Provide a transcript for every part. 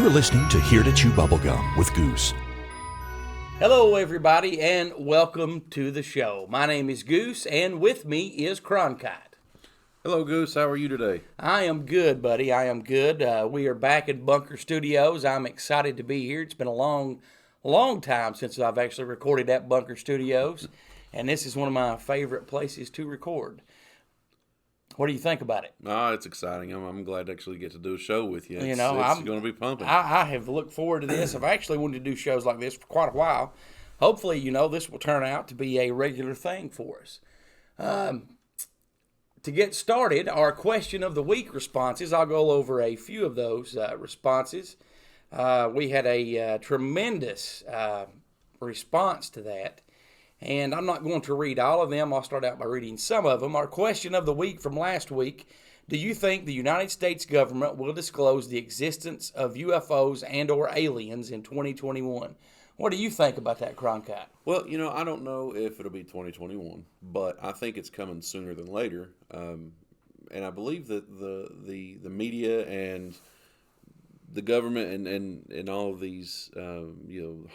You're listening to Here to Chew Bubblegum with Goose. Hello, everybody, and welcome to the show. My name is Goose, and with me is Cronkite. Hello, Goose. How are you today? I am good, buddy. I am good. We are back in Bunker Studios. I'm excited to be here. It's been a long time since I've actually recorded at Bunker Studios, and this is one of my favorite places to record. What do you think about it? It's exciting. I'm glad to actually get to do a show with you. It's I'm going to be pumping. I have looked forward to this. I've actually wanted to do shows like this for quite a while. Hopefully, this will turn out to be a regular thing for us. To get started, our question of the week responses, I'll go over a few of those responses. We had a tremendous response to that. And I'm not going to read all of them. I'll start out by reading some of them. Our question of the week from last week: do you think the United States government will disclose the existence of UFOs and or aliens in 2021? What do you think about that, Cronkite? Well, I don't know if it'll be 2021, but I think it's coming sooner than later. And I believe that the media and the government and all of these,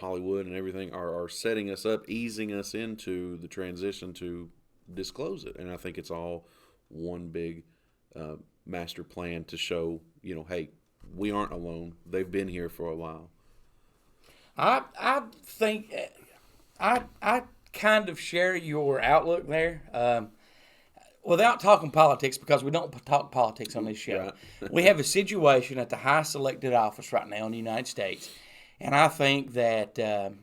Hollywood and everything are setting us up, easing us into the transition to disclose it. And I think it's all one big master plan to show, hey, we aren't alone. They've been here for a while. I think I kind of share your outlook there. Without talking politics, because we don't talk politics on this show, right. We have a situation at the highest elected office right now in the United States, and I think that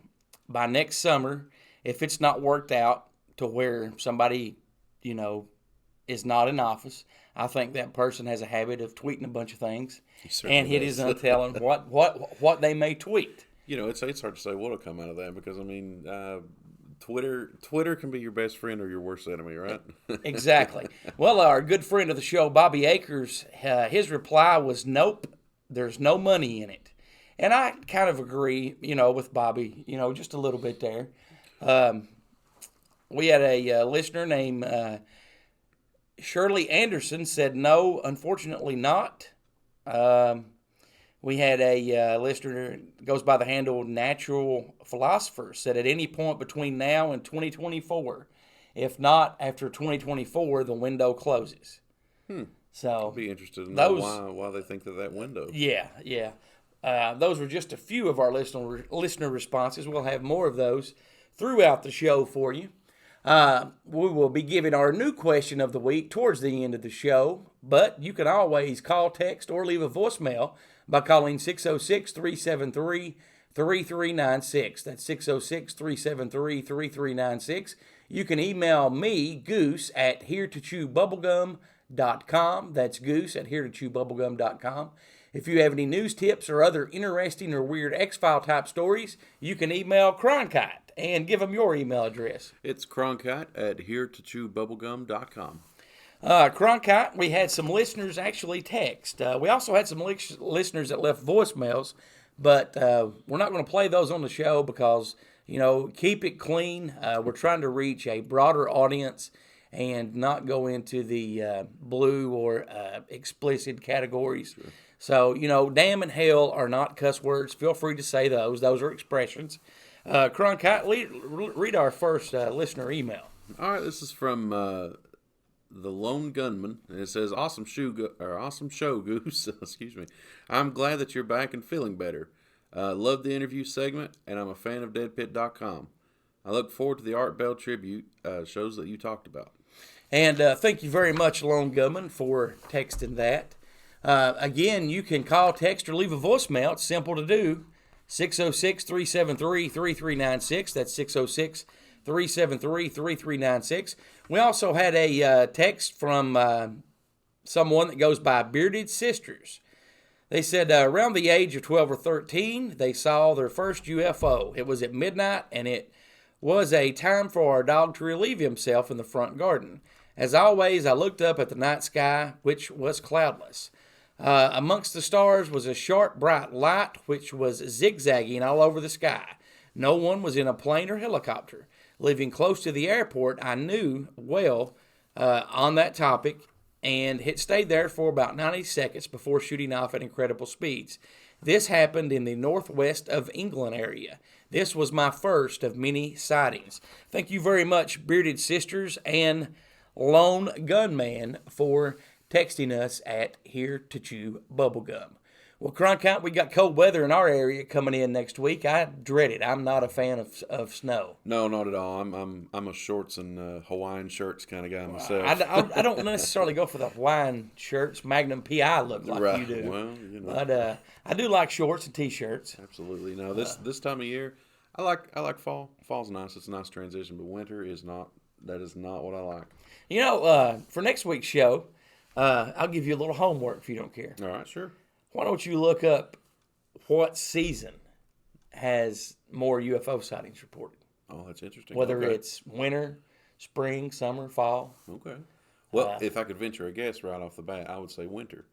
by next summer, if it's not worked out to where somebody, is not in office, I think that person has a habit of tweeting a bunch of things, and it is untelling what they may tweet. It's hard to say what'll come out of that because Twitter can be your best friend or your worst enemy, right? Exactly. Well, our good friend of the show, Bobby Akers, his reply was, nope, there's no money in it. And I kind of agree, with Bobby, just a little bit there. We had a listener named Shirley Anderson said, no, unfortunately not. We had a listener that goes by the handle Natural Philosopher, said at any point between now and 2024, if not after 2024, the window closes. So I'll be interested to know why they think that window. Yeah. Those were just a few of our listener responses. We'll have more of those throughout the show for you. We will be giving our new question of the week towards the end of the show, but you can always call, text, or leave a voicemail by calling 606-373-3396. That's 606-373-3396. You can email me, Goose, at heretochewbubblegum.com. That's Goose at heretochewbubblegum.com. If you have any news tips or other interesting or weird X-File type stories, you can email Cronkite and give them your email address. It's Cronkite at heretochewbubblegum.com. Cronkite, we had some listeners actually text. We also had some listeners that left voicemails, but we're not going to play those on the show because, keep it clean. We're trying to reach a broader audience and not go into the blue or explicit categories. Sure. So, damn and hell are not cuss words. Feel free to say those. Those are expressions. Cronkite, read our first listener email. All right, this is from the Lone Gunman, and it says, awesome show, Goose. Excuse me. I'm glad that you're back and feeling better. Love the interview segment, and I'm a fan of deadpit.com. I look forward to the Art Bell tribute shows that you talked about. And thank you very much, Lone Gunman, for texting that. Again, you can call, text, or leave a voicemail. It's simple to do. 606-373-3396. That's 606-373-3396. We also had a text from someone that goes by Bearded Sisters. They said around the age of 12 or 13, they saw their first UFO. It was at midnight, and it was a time for our dog to relieve himself in the front garden. As always, I looked up at the night sky, which was cloudless. Amongst the stars was a sharp, bright light, which was zigzagging all over the sky. No one was in a plane or helicopter. Living close to the airport, I knew well on that topic, and it stayed there for about 90 seconds before shooting off at incredible speeds. This happened in the northwest of England area. This was my first of many sightings. Thank you very much, Bearded Sisters and Lone Gunman, for texting us at Here to Chew Bubblegum. Well, Cronkite, we got cold weather in our area coming in next week. I dread it. I'm not a fan of snow. No, not at all. I'm a shorts and Hawaiian shirts kind of guy myself. I don't necessarily go for the Hawaiian shirts. Magnum PI look like Right. you do. Well, you know. But I do like shorts and T-shirts. Absolutely. No, this time of year, I like fall. Fall's nice. It's a nice transition, but winter is not. That is not what I like. You know, for next week's show, I'll give you a little homework if you don't care. All right, sure. Why don't you look up what season has more UFO sightings reported? Oh, that's interesting. Whether Okay. it's winter, spring, summer, fall. Okay. Well, if I could venture a guess right off the bat, I would say winter.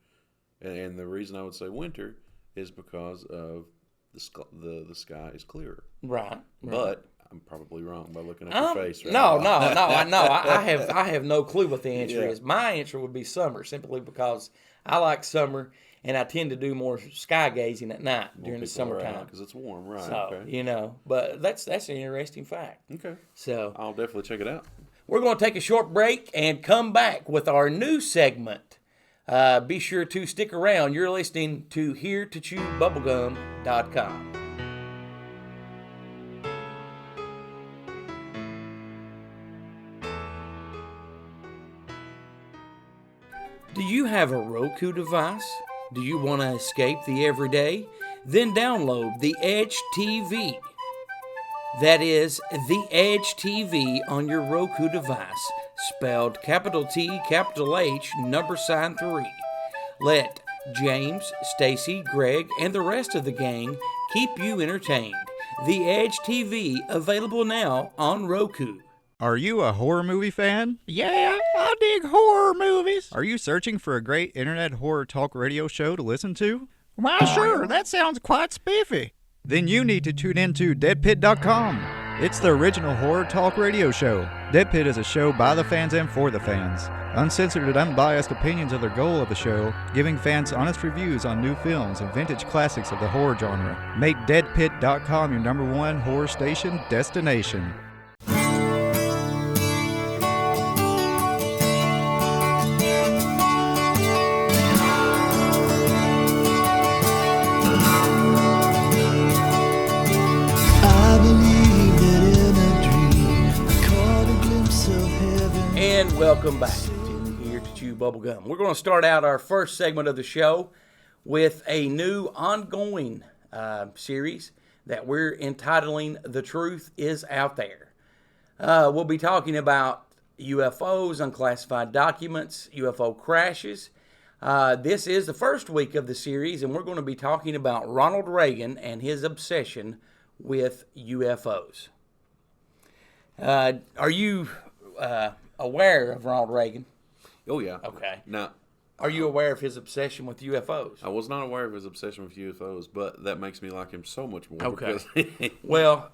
And the reason I would say winter is because of the sky is clearer. Right. But I'm probably wrong by looking at your face right No, now. I have no clue what the answer Yeah. is. My answer would be summer, simply because I like summer, and I tend to do more sky gazing at night during the summertime. Because it's warm, right? So, Okay. you know, but that's an interesting fact. Okay. So I'll definitely check it out. we're going to take a short break and come back with our new segment. Be sure to stick around. You're listening to HereToChewBubblegum.com. Do you have a Roku device? Do you want to escape the everyday? Then download the Edge TV. That is the Edge TV on your Roku device, spelled capital T, capital H, number sign 3. Let James, Stacy, Greg, and the rest of the gang keep you entertained. The Edge TV, available now on Roku. Are you a horror movie fan? Yeah, I dig horror movies. Are you searching for a great internet horror talk radio show to listen to? Why, sure, that sounds quite spiffy. Then you need to tune into deadpit.com. It's the original horror talk radio show. Dead Pit is a show by the fans and for the fans. Uncensored and unbiased opinions are the goal of the show, giving fans honest reviews on new films and vintage classics of the horror genre. Make deadpit.com your #1 horror station destination. And welcome back to Here to Chew Bubblegum. We're going to start out our first segment of the show with a new ongoing series that we're entitling The Truth Is Out There. We'll be talking about UFOs, unclassified documents, UFO crashes. This is the first week of the series, and we're going to be talking about Ronald Reagan and his obsession with UFOs. Are you aware of Ronald Reagan? Oh, yeah. Okay. Now, Are you aware of his obsession with UFOs? I was not aware of his obsession with UFOs, but that makes me like him so much more. Okay. Because Well,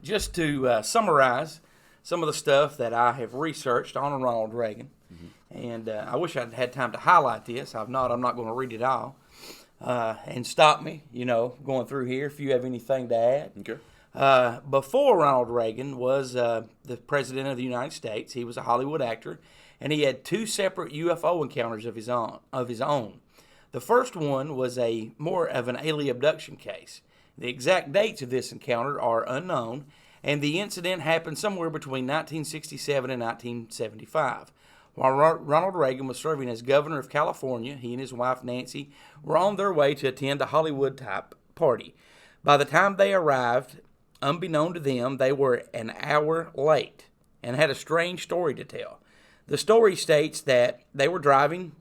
just to summarize some of the stuff that I have researched on Ronald Reagan, and I wish I'd had time to highlight this. I'm not going to read it all. And stop me, going through here if you have anything to add. Okay. Before Ronald Reagan was the president of the United States, he was a Hollywood actor, and he had two separate UFO encounters of his own. The first one was more of an alien abduction case. The exact dates of this encounter are unknown, and the incident happened somewhere between 1967 and 1975. While Ronald Reagan was serving as governor of California, he and his wife Nancy were on their way to attend a Hollywood-type party. By the time they arrived, unbeknown to them, they were an hour late and had a strange story to tell. The story states that they were driving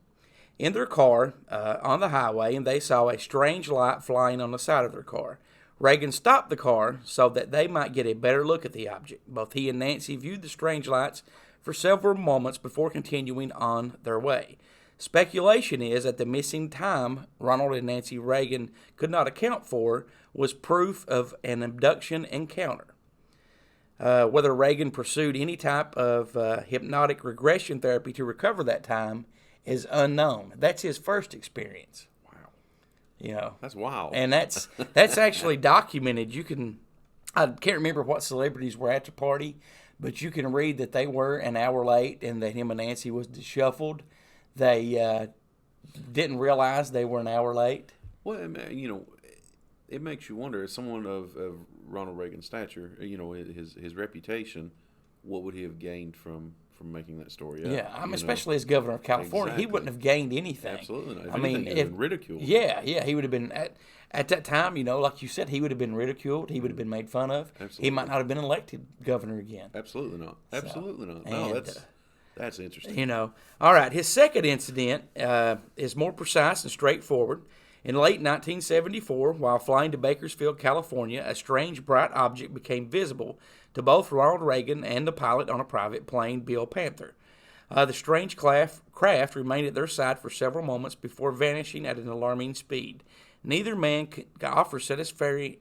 in their car on the highway, and they saw a strange light flying on the side of their car. Reagan stopped the car so that they might get a better look at the object. Both he and Nancy viewed the strange lights for several moments before continuing on their way. Speculation is that the missing time Ronald and Nancy Reagan could not account for was proof of an abduction encounter. Whether Reagan pursued any type of hypnotic regression therapy to recover that time is unknown. That's his first experience. Wow. You know, That's wild. and that's actually documented. I can't remember what celebrities were at the party, but you can read that they were an hour late and that him and Nancy was disheveled. They didn't realize they were an hour late. Well, it makes you wonder, as someone of Ronald Reagan's stature, his reputation, what would he have gained from making that story up? Yeah, especially as governor of California, he Exactly. wouldn't have gained anything. Absolutely not. If I mean, anything, he'd have been ridiculed. Yeah, he would have been at that time. Like you said, he would have been ridiculed. He would have been made fun of. Absolutely. He might not have been elected governor again. Absolutely not. Absolutely not. No, and, that's interesting. All right. His second incident is more precise and straightforward. In late 1974, while flying to Bakersfield, California, a strange bright object became visible to both Ronald Reagan and the pilot on a private plane, Bill Panther. The strange craft remained at their side for several moments before vanishing at an alarming speed. Neither man could offer satisfactory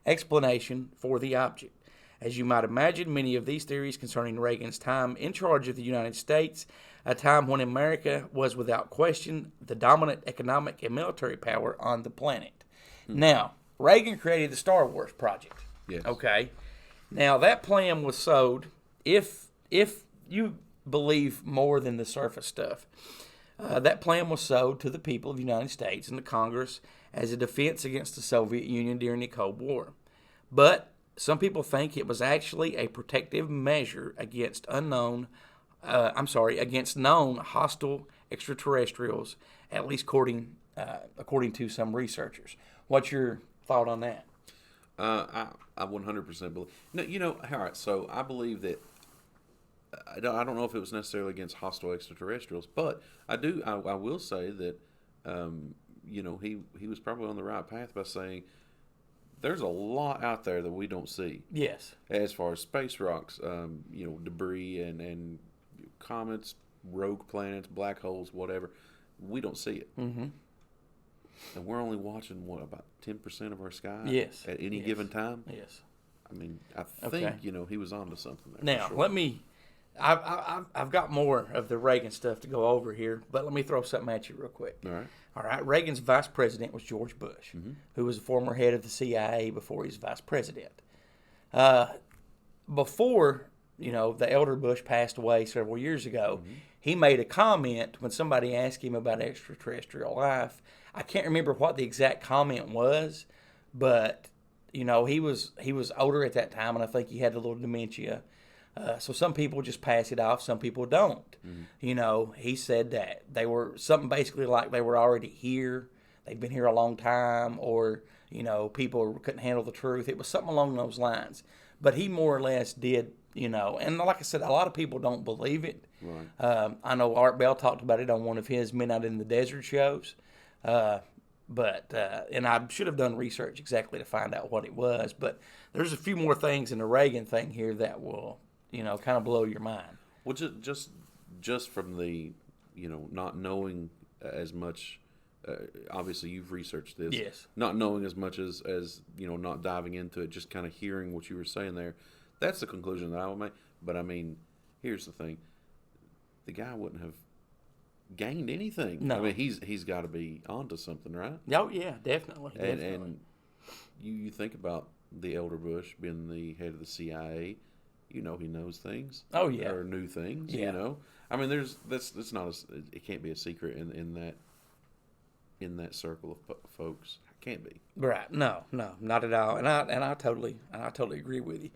explanation for the object. As you might imagine, many of these theories concerning Reagan's time in charge of the United States, a time when America was without question the dominant economic and military power on the planet. Now, Reagan created the Star Wars project. Yes. Okay. Now, that plan was sold, if you believe more than the surface stuff, that plan was sold to the people of the United States and the Congress as a defense against the Soviet Union during the Cold War. But some people think it was actually a protective measure against known hostile extraterrestrials, at least according to some researchers. What's your thought on that? I 100% believe. No, all right. So I believe that. I don't know if it was necessarily against hostile extraterrestrials, but I do. I will say that, he was probably on the right path by saying there's a lot out there that we don't see. Yes. As far as space rocks, debris and comets, rogue planets, black holes, whatever, we don't see it. Mm-hmm. And we're only watching, about 10% of our sky Yes. at any given time? Yes. I mean, I think, he was onto something there. Now, let me... I've got more of the Reagan stuff to go over here, but let me throw something at you real quick. All right. Reagan's vice president was George Bush, who was a former head of the CIA before he was vice president. Before, the elder Bush passed away several years ago, he made a comment when somebody asked him about extraterrestrial life. I can't remember what the exact comment was, but, he was older at that time, and I think he had a little dementia. So some people just pass it off, some people don't. He said that they were something basically like they were already here, they've been here a long time, or, people couldn't handle the truth. It was something along those lines. But he more or less did, and like I said, a lot of people don't believe it. Right. I know Art Bell talked about it on one of his Men Out in the Desert shows. But I should have done research exactly to find out what it was. But there's a few more things in the Reagan thing here that will... kind of blow your mind. Well, just from the, not knowing as much. Obviously, you've researched this. Yes. Not knowing as much as not diving into it, just kind of hearing what you were saying there. That's the conclusion that I would make. But I mean, here's the thing: the guy wouldn't have gained anything. No. I mean, he's got to be onto something, right? Oh yeah, definitely. And you think about the elder Bush being the head of the CIA. He knows things. Oh yeah, or new things. Yeah. I mean, that's not it can't be a secret in that circle of folks. It can't be. Right? No, not at all. And I totally agree with you.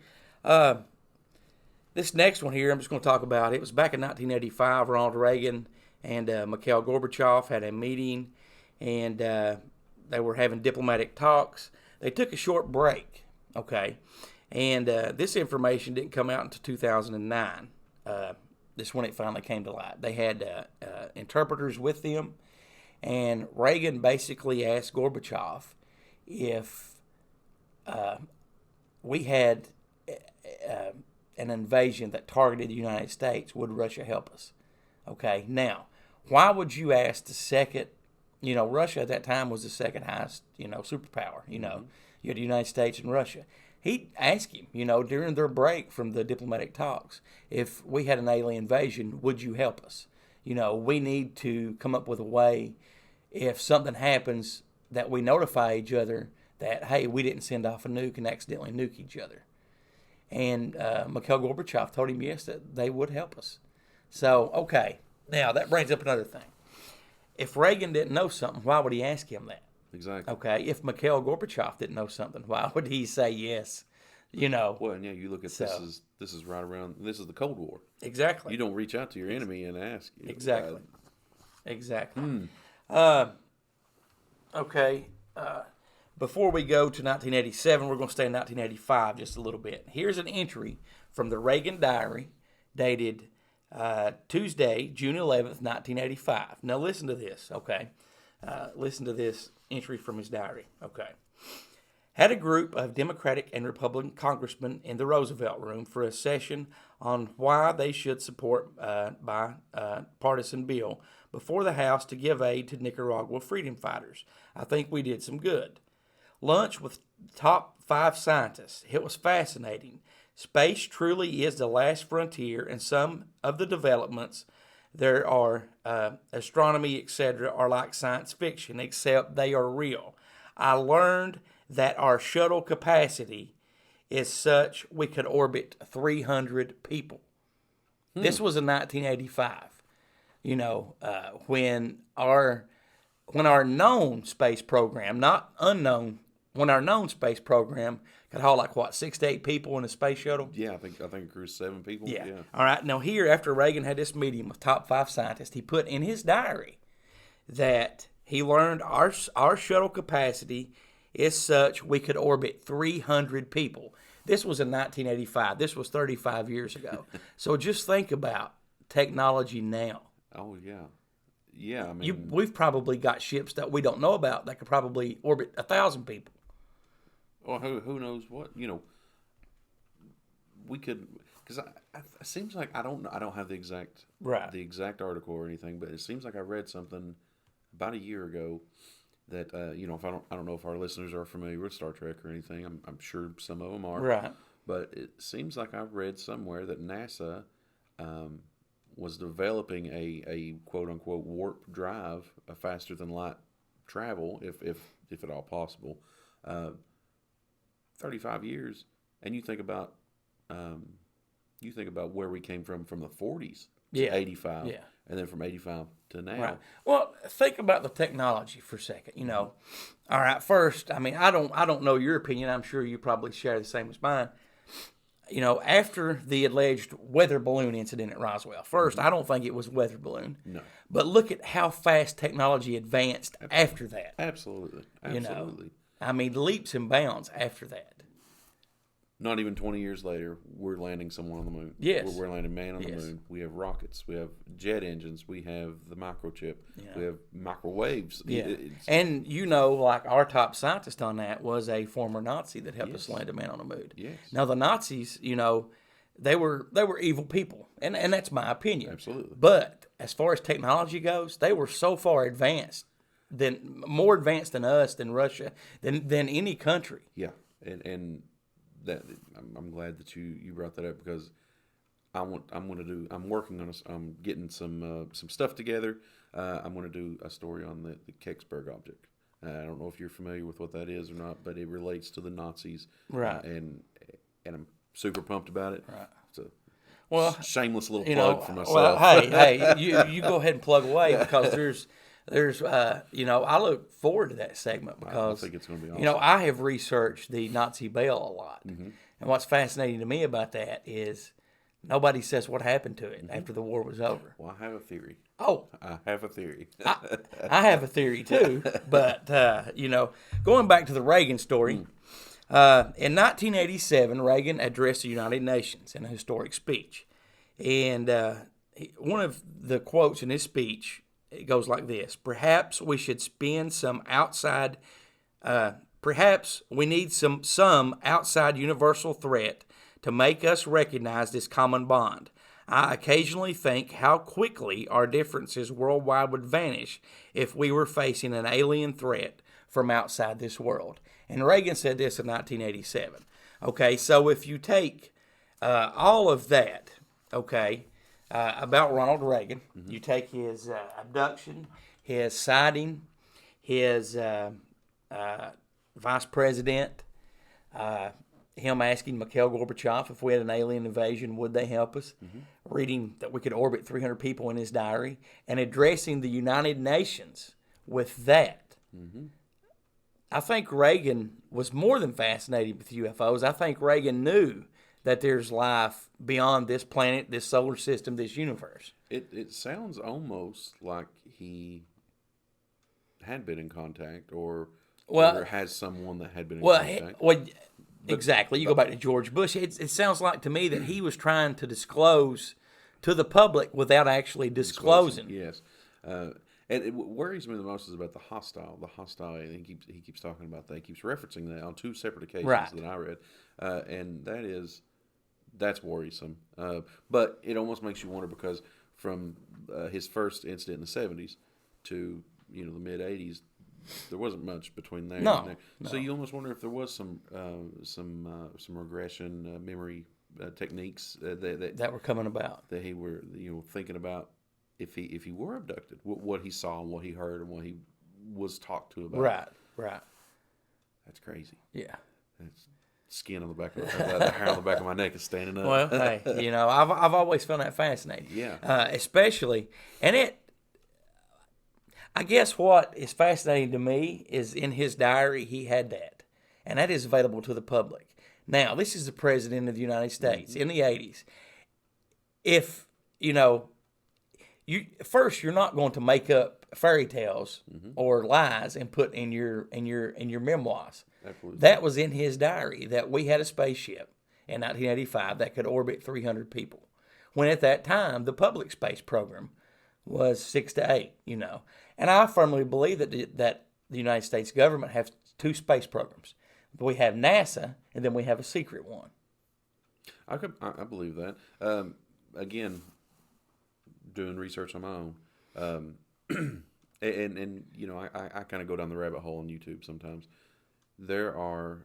This next one here, I'm just going to talk about. It was back in 1985. Ronald Reagan and Mikhail Gorbachev had a meeting, and they were having diplomatic talks. They took a short break. Okay. And this information didn't come out until 2009. This is when it finally came to light. They had interpreters with them, and Reagan basically asked Gorbachev if we had an invasion that targeted the United States, would Russia help us? Okay, now, why would you ask the second, Russia at that time was the second highest, superpower, you had the United States and Russia. He asked him, during their break from the diplomatic talks, if we had an alien invasion, would you help us? we need to come up with a way if something happens that we notify each other that, hey, we didn't send off a nuke and accidentally nuke each other. And Mikhail Gorbachev told him, yes, that they would help us. So, okay. Now, that brings up another thing. If Reagan didn't know something, why would he ask him that? Exactly. Okay. If Mikhail Gorbachev didn't know something, why would he say yes? Well, and yeah, you look at this is right around. This is the Cold War. Exactly. You don't reach out to your enemy and ask. Exactly. Okay. Before we go to 1987, we're going to stay in 1985 just a little bit. Here's an entry from the Reagan Diary dated Tuesday, June 11th, 1985. Now listen to this, okay? Listen to this entry from his diary, okay? Had a group of Democratic and Republican congressmen in the Roosevelt Room for a session on why they should support bipartisan bill before the House to give aid to Nicaragua freedom fighters. I think we did some good. Lunch with top 5 scientists. It was fascinating. Space truly is the last frontier, and some of the developments there are, astronomy, etc., are like science fiction, except they are real. I learned that our shuttle capacity is such we could orbit 300 people. This was in 1985. When our known space program, not unknown, when our known space program could haul 6 to 8 people in a space shuttle. Yeah, I think it cruised 7 people. Yeah. All right. Now here, after Reagan had this meeting with top 5 scientists, he put in his diary that he learned our shuttle capacity is such we could orbit 300 people. This was in 1985. This was 35 years ago. So just think about technology now. Oh yeah, yeah. I mean, we've probably got ships that we don't know about that could probably orbit 1,000 people. Or who knows what? We could, because it seems like I don't have the exact article or anything, but it seems like I read something about a year ago that if I don't know if our listeners are familiar with Star Trek or anything. I'm sure some of them are. Right. But it seems like I read somewhere that NASA was developing a quote unquote warp drive, a faster than light travel, if at all possible. 35 years, and you think about where we came from the 40s to 85, and then from 85 to now. Right. Well, think about the technology for a second. All right. First, I mean, I don't know your opinion. I'm sure you probably share the same as mine. After the alleged weather balloon incident at Roswell, first, I don't think it was a weather balloon. No. But look at how fast technology advanced after that. Absolutely. I mean, leaps and bounds after that. Not even 20 years later, we're landing someone on the moon. Yes. We're landing man on the moon. We have rockets. We have jet engines. We have the microchip. Yeah. We have microwaves. Yeah. And our top scientist on that was a former Nazi that helped us land a man on the moon. Yes. Now, the Nazis, they were evil people. And that's my opinion. Absolutely. But as far as technology goes, they were so far advanced, more advanced than us, than Russia, than any country. Yeah. And that I'm glad that you brought that up, because I'm working on I'm getting some stuff together. I'm going to do a story on the Kecksburg object. I don't know if you're familiar with what that is or not, but it relates to the Nazis. Right. And I'm super pumped about it. Right. It's a shameless little plug for myself. Well, hey, you go ahead and plug away, because there's I look forward to that segment, because I think it's going to be awesome. I have researched the Nazi Bell a lot. Mm-hmm. And what's fascinating to me about that is nobody says what happened to it after the war was over. Well, I have a theory. Oh. I have a theory. I have a theory too. But, going back to the Reagan story, in 1987, Reagan addressed the United Nations in a historic speech. And one of the quotes in his speech, it goes like this: perhaps we should spend some outside, perhaps we need some outside universal threat to make us recognize this common bond. I occasionally think how quickly our differences worldwide would vanish if we were facing an alien threat from outside this world. And Reagan said this in 1987. Okay, so if you take all of that, okay, about Ronald Reagan. Mm-hmm. You take his abduction, his sighting, his vice president, him asking Mikhail Gorbachev if we had an alien invasion, would they help us? Reading that we could orbit 300 people in his diary, and addressing the United Nations with that. I think Reagan was more than fascinated with UFOs. I think Reagan knew that there's life beyond this planet, this solar system, this universe. It sounds almost like he had been in contact, or has someone that had been in contact. Exactly. You go back to George Bush. It sounds like to me that he was trying to disclose to the public without actually disclosing. Yes. And what worries me the most is about the hostile. And he keeps talking about that. He keeps referencing that on 2 separate occasions that I read. And that's worrisome. But it almost makes you wonder, because from his first incident in the 70s to the mid 80s, there wasn't much between there and there. So you almost wonder if there was some regression memory techniques that were coming about, that he were thinking about if he were abducted, what he saw and what he heard and what he was talked to about. Right. That's crazy. Yeah. That's skin on the back of the hair on the back of my neck is standing up. Well, hey, I've always found that fascinating. Yeah. Especially, and I guess what is fascinating to me is in his diary he had that, and that is available to the public. Now, this is the President of the United States in the 80s. If, you're not going to make up fairy tales or lies and put in your memoirs. Absolutely. That was in his diary, that we had a spaceship in 1985 that could orbit 300 people, when at that time the public space program was 6 to 8, And I firmly believe that the United States government has 2 space programs. We have NASA, and then we have a secret one. I believe that. Again, doing research on my own, and I kind of go down the rabbit hole on YouTube sometimes. There are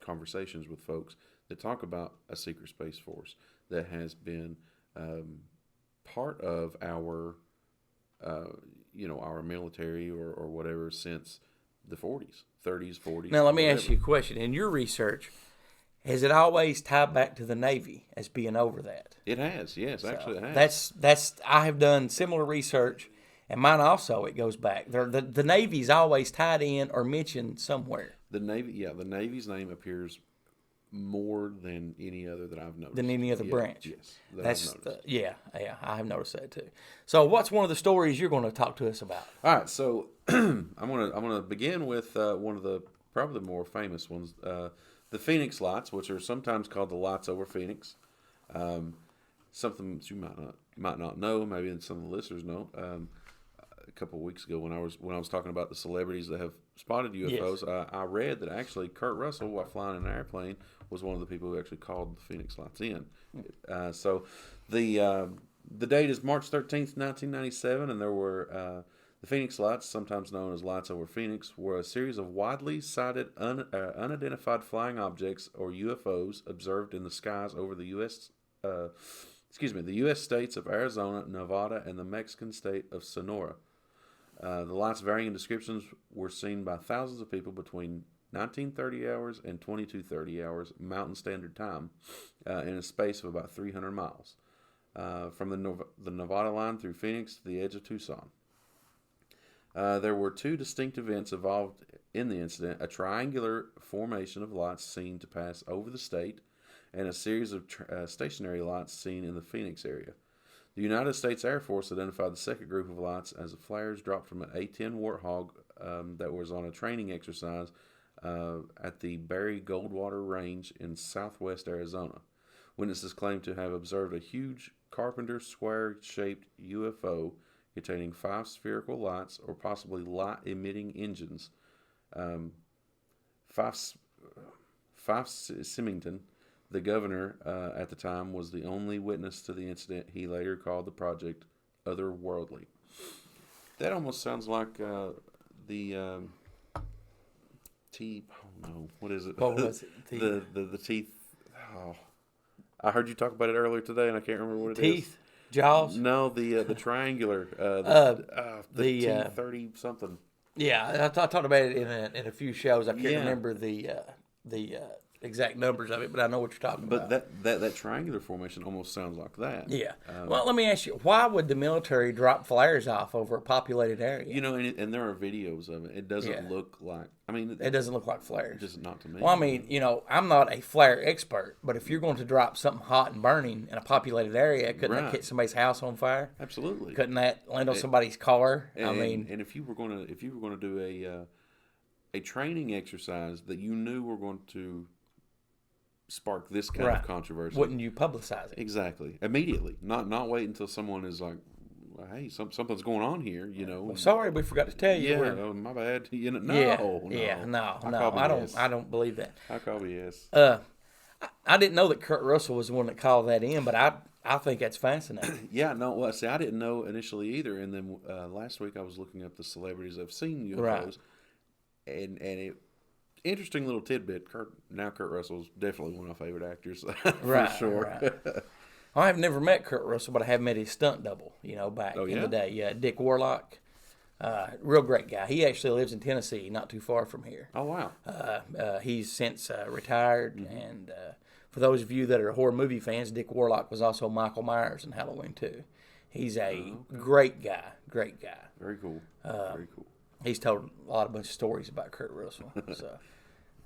conversations with folks that talk about a secret space force that has been part of our military or whatever since the 40s, 30s, 40s. Now, let me ask you a question. In your research, has it always tied back to the Navy as being over that? It has, yes, actually it has. That's I have done similar research, and mine also, it goes back. The Navy's always tied in or mentioned somewhere. The Navy's name appears more than any other that I've noticed. Than any other branch. Yes, I've noticed. I have noticed that too. So, what's one of the stories you're going to talk to us about? All right, so I'm gonna begin with one of the probably the more famous ones, the Phoenix Lights, which are sometimes called the Lights over Phoenix. Something that you might not know, maybe some of the listeners know. A couple of weeks ago, when I was talking about the celebrities that have spotted UFOs, yes. I read that actually Kurt Russell, while flying in an airplane, was one of the people who actually called the Phoenix Lights in. So the date is March 13th, 1997, and there were the Phoenix Lights, sometimes known as Lights over Phoenix, were a series of widely sighted unidentified flying objects, or UFOs, observed in the skies over the the U.S. states of Arizona, Nevada, and the Mexican state of Sonora. The lights, varying in descriptions, were seen by thousands of people between 1930 hours and 2230 hours Mountain Standard Time in a space of about 300 miles from the Nevada line through Phoenix to the edge of Tucson. There were 2 distinct events involved in the incident: a triangular formation of lights seen to pass over the state, and a series of stationary lights seen in the Phoenix area. The United States Air Force identified the second group of lights as flares dropped from an A-10 Warthog that was on a training exercise at the Barry Goldwater Range in southwest Arizona. Witnesses claim to have observed a huge carpenter square-shaped UFO containing 5 spherical lights, or possibly light-emitting engines. Symington, the governor at the time, was the only witness to the incident. He later called the project otherworldly. That almost sounds like the teeth. Oh no, what is it? What was it? The teeth. Oh, I heard you talk about it earlier today, and I can't remember what it is. Teeth, jaws. No, the triangular, the T-30 something. Yeah, I talked about it in a few shows. I can't Yeah. remember the exact numbers of it, but I know what you're talking But about. that triangular formation almost sounds like that. Yeah. Well, let me ask you, why would the military drop flares off over a populated area? You know, and there are videos of it. It doesn't Yeah. look like. I mean, It doesn't look like flares. just not to me. Well, I mean, I'm not a flare expert, but if you're going to drop something hot and burning in a populated area, couldn't that Right. catch somebody's house on fire? Absolutely. Couldn't that land on somebody's car? And, I mean, and if you were going to do a training exercise that you knew were going to spark this kind Right. of controversy, wouldn't you publicize it? exactly immediately, not wait until someone is like, hey, something's going on here, Well, sorry, we forgot to tell you. Yeah, we're- oh, my bad. You know, no, yeah, no, yeah, no, I no. call I don't. BS. I don't believe that. I call BS. I didn't know that Kurt Russell was the one that called that in, but I think that's fascinating. Yeah, no. Well, see, I didn't know initially either, and then last week I was looking up the celebrities I've seen UFOs, Right. and it interesting little tidbit. Kurt Russell's definitely one of my favorite actors Right, for sure. right. I've never met Kurt Russell, but I have met his stunt double, back Oh, in yeah? the day. Yeah, Dick Warlock. Real great guy. He actually lives in Tennessee, not too far from here. Oh wow. He's since retired, Mm-hmm. and for those of you that are horror movie fans, Dick Warlock was also Michael Myers in Halloween 2. He's a great guy, great guy. Very cool. Very cool. He's told a bunch of stories about Kurt Russell. So,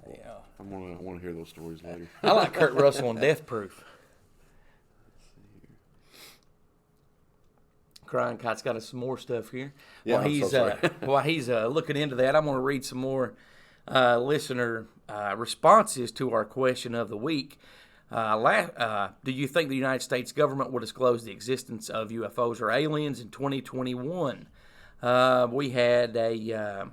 I want to hear those stories later. I like Kurt Russell on Death Proof. Crying Kite's got us some more stuff here. Yeah, while I'm so he's sorry. while he's looking into that, I'm going to read some more listener responses to our question of the week. Do you think the United States government will disclose the existence of UFOs or aliens in 2021? We had a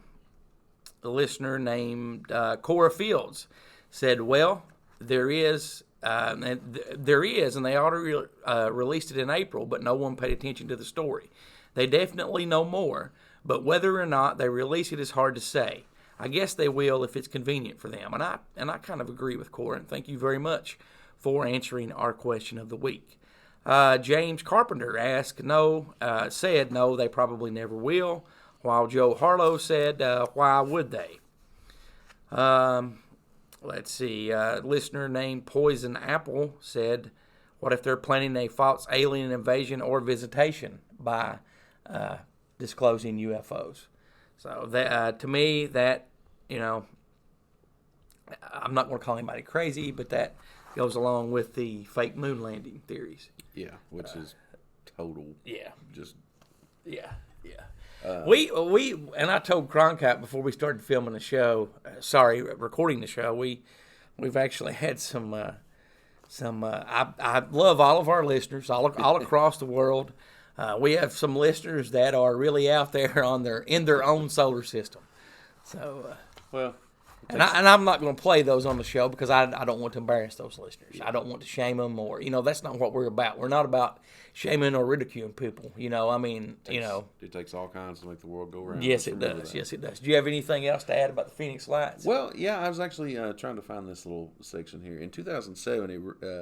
listener named Cora Fields said, well, there is, and they already released it in April, but no one paid attention to the story. They definitely know more, but whether or not they release it is hard to say. I guess they will if it's convenient for them, and I kind of agree with Cora, and thank you very much for answering our question of the week. James Carpenter said no, they probably never will, while Joe Harlow said, why would they? Let's see. Listener named Poison Apple said, what if they're planning a false alien invasion or visitation by disclosing UFOs? So that to me, that, I'm not going to call anybody crazy, but that goes along with the fake moon landing theories. Yeah, which is total. Yeah. Just We and I told Cronkite before we started filming the show, recording the show, we've actually had some I love all of our listeners all across the world. We have some listeners that are really out there in their own solar system. So well. and I'm not going to play those on the show because I don't want to embarrass those listeners. I don't want to shame them or, that's not what we're about. We're not about shaming or ridiculing people. It takes all kinds to make the world go round. Yes, Let's it remember does. that. Yes, it does. Do you have anything else to add about the Phoenix Lights? Well, yeah, I was actually trying to find this little section here. In 2007,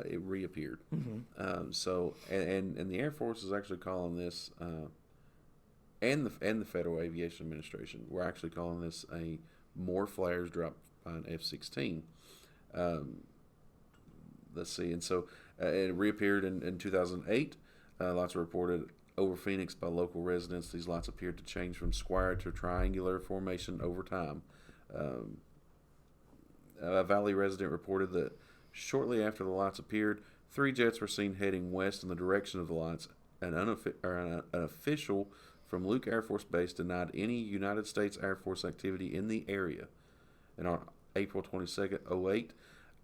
it reappeared. Mm-hmm. So, and the Air Force is actually calling this, and the Federal Aviation Administration, we're actually calling this more flares dropped by an F-16. Let's see, and so it reappeared in 2008. Lots are reported over Phoenix by local residents. These lights appeared to change from square to triangular formation over time. A Valley resident reported that shortly after the lights appeared, 3 jets were seen heading west in the direction of the lights. An official from Luke Air Force Base denied any United States Air Force activity in the area. And on April 22nd, 2008,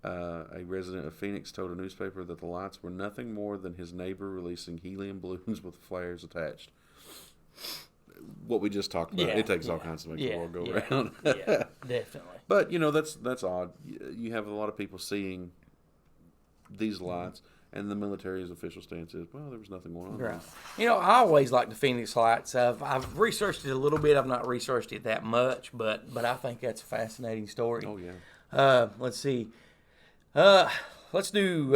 a resident of Phoenix told a newspaper that the lights were nothing more than his neighbor releasing helium balloons with flares attached. What we just talked about. It takes all kinds to make the world go round. Yeah, definitely. But, that's odd. You have a lot of people seeing these lights, and the military's official stance is, well, there was nothing going on. Right. I always like the Phoenix Lights. I've researched it a little bit. I've not researched it that much, but I think that's a fascinating story. Oh, yeah. Let's see. Let's do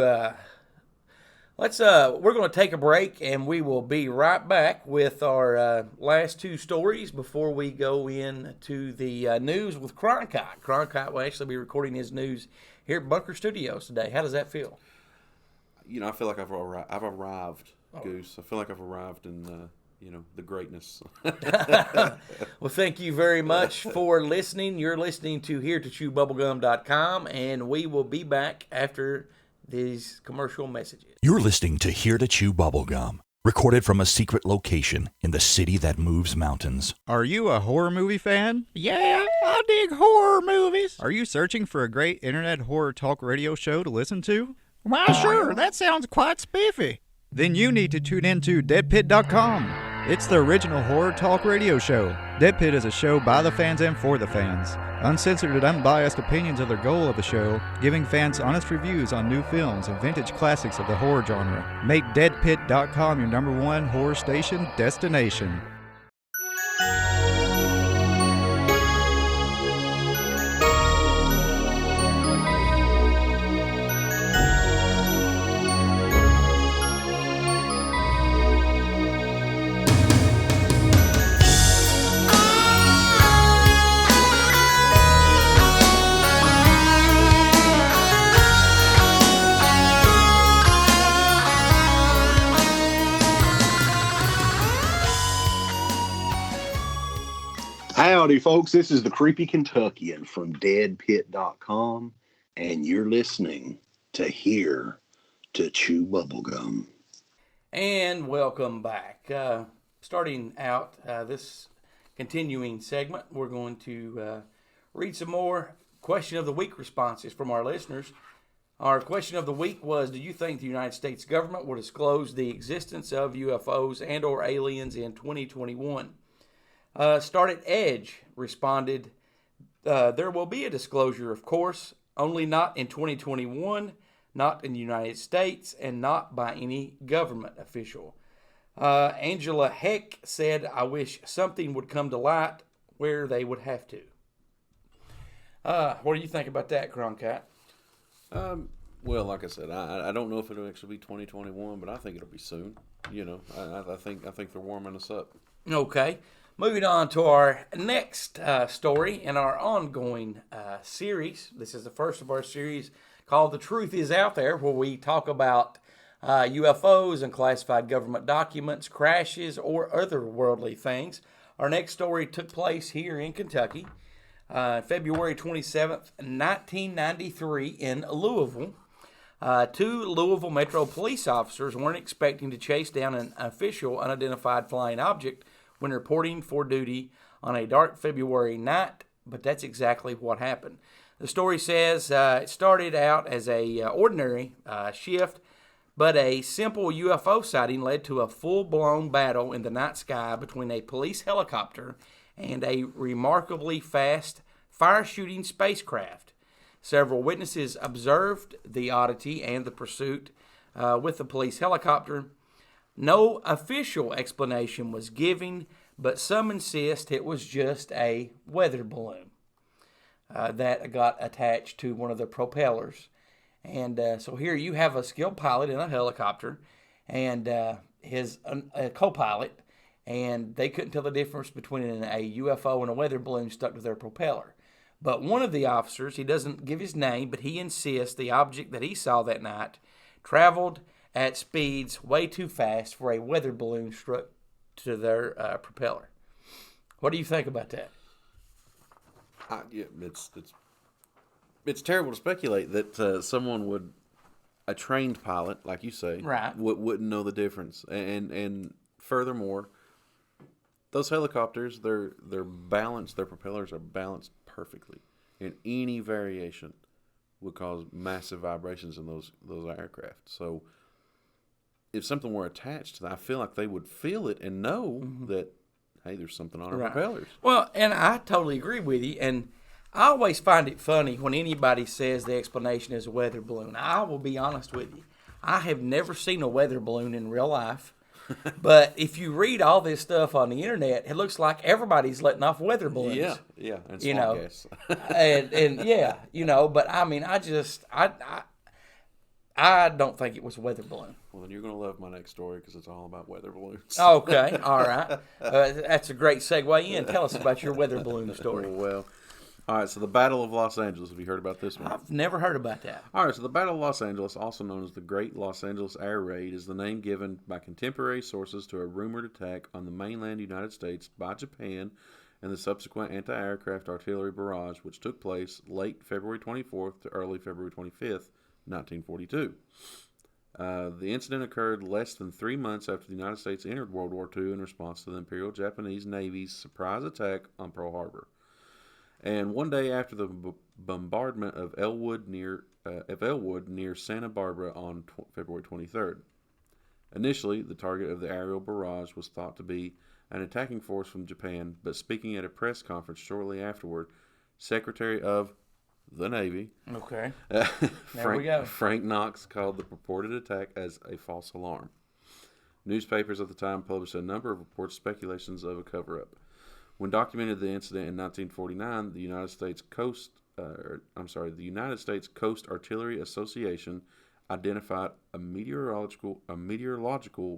We're going to take a break, and we will be right back with our last two stories before we go into the news with Cronkite. Cronkite will actually be recording his news here at Bunker Studios today. How does that feel? I feel like I've arrived, Goose. I feel like I've arrived in, the greatness. Well, thank you very much for listening. You're listening to HereToChewBubblegum.com, and we will be back after these commercial messages. You're listening to Here to Chew Bubblegum, recorded from a secret location in the city that moves mountains. Are you a horror movie fan? Yeah, I dig horror movies. Are you searching for a great internet horror talk radio show to listen to? Why, sure, that sounds quite spiffy. Then you need to tune into deadpit.com. It's the original horror talk radio show. Dead Pit is a show by the fans and for the fans. Uncensored and unbiased opinions are the goal of the show, giving fans honest reviews on new films and vintage classics of the horror genre. Make deadpit.com your #1 horror station destination. Howdy, folks. This is the Creepy Kentuckian from deadpit.com, and you're listening to Here to Chew Bubblegum. And welcome back. Starting out this continuing segment, we're going to read some more Question of the Week responses from our listeners. Our question of the week was, do you think the United States government will disclose the existence of UFOs and or aliens in 2021? Start at Edge responded, there will be a disclosure, of course, only not in 2021, not in the United States, and not by any government official. Angela Heck said, I wish something would come to light where they would have to. What do you think about that, Cronkite? Well, like I said, I don't know if it'll actually be 2021, but I think it'll be soon. I think they're warming us up. Okay. Moving on to our next story in our ongoing series. This is the first of our series called The Truth Is Out There, where we talk about UFOs and classified government documents, crashes, or other worldly things. Our next story took place here in Kentucky, February 27th, 1993 in Louisville. Two Louisville Metro police officers weren't expecting to chase down an official unidentified flying object when reporting for duty on a dark February night, but that's exactly what happened. The story says it started out as a ordinary shift, but a simple UFO sighting led to a full-blown battle in the night sky between a police helicopter and a remarkably fast fire-shooting spacecraft. Several witnesses observed the oddity and the pursuit with the police helicopter. No official explanation was given, but some insist it was just a weather balloon that got attached to one of the propellers. And so here you have a skilled pilot in a helicopter and his co-pilot, and they couldn't tell the difference between a UFO and a weather balloon stuck to their propeller. But one of the officers, he doesn't give his name, but he insists the object that he saw that night traveled at speeds way too fast for a weather balloon struck to their propeller. What do you think about that? It's terrible to speculate that someone would, a trained pilot, like you say, right, wouldn't know the difference. And furthermore, those helicopters, they're balanced. Their propellers are balanced perfectly, and any variation would cause massive vibrations in those aircraft. So if something were attached to that, I feel like they would feel it and know that, hey, there's something on our propellers. Well, and I totally agree with you. And I always find it funny when anybody says the explanation is a weather balloon. I will be honest with you. I have never seen a weather balloon in real life. But if you read all this stuff on the internet, it looks like everybody's letting off weather balloons. Yeah, and swamp gas. and yeah, but I mean, I don't think it was a weather balloon. Well, then you're going to love my next story because it's all about weather balloons. Okay, all right. That's a great segue in. Tell us about your weather balloon story. Well, all right, so the Battle of Los Angeles. Have you heard about this one? I've never heard about that. All right, so the Battle of Los Angeles, also known as the Great Los Angeles Air Raid, is the name given by contemporary sources to a rumored attack on the mainland United States by Japan and the subsequent anti-aircraft artillery barrage, which took place late February 24th to early February 25th, 1942. The incident occurred less than 3 months after the United States entered World War II in response to the Imperial Japanese Navy's surprise attack on Pearl Harbor. And one day after the bombardment of Elwood near Santa Barbara on February 23rd. Initially, the target of the aerial barrage was thought to be an attacking force from Japan, but speaking at a press conference shortly afterward, Secretary of the Navy, Okay. Frank, Frank Knox, called the purported attack as a false alarm. Newspapers at the time published a number of reports, speculations of a cover-up. When documented the incident in 1949, the United States Coast Artillery Association identified a meteorological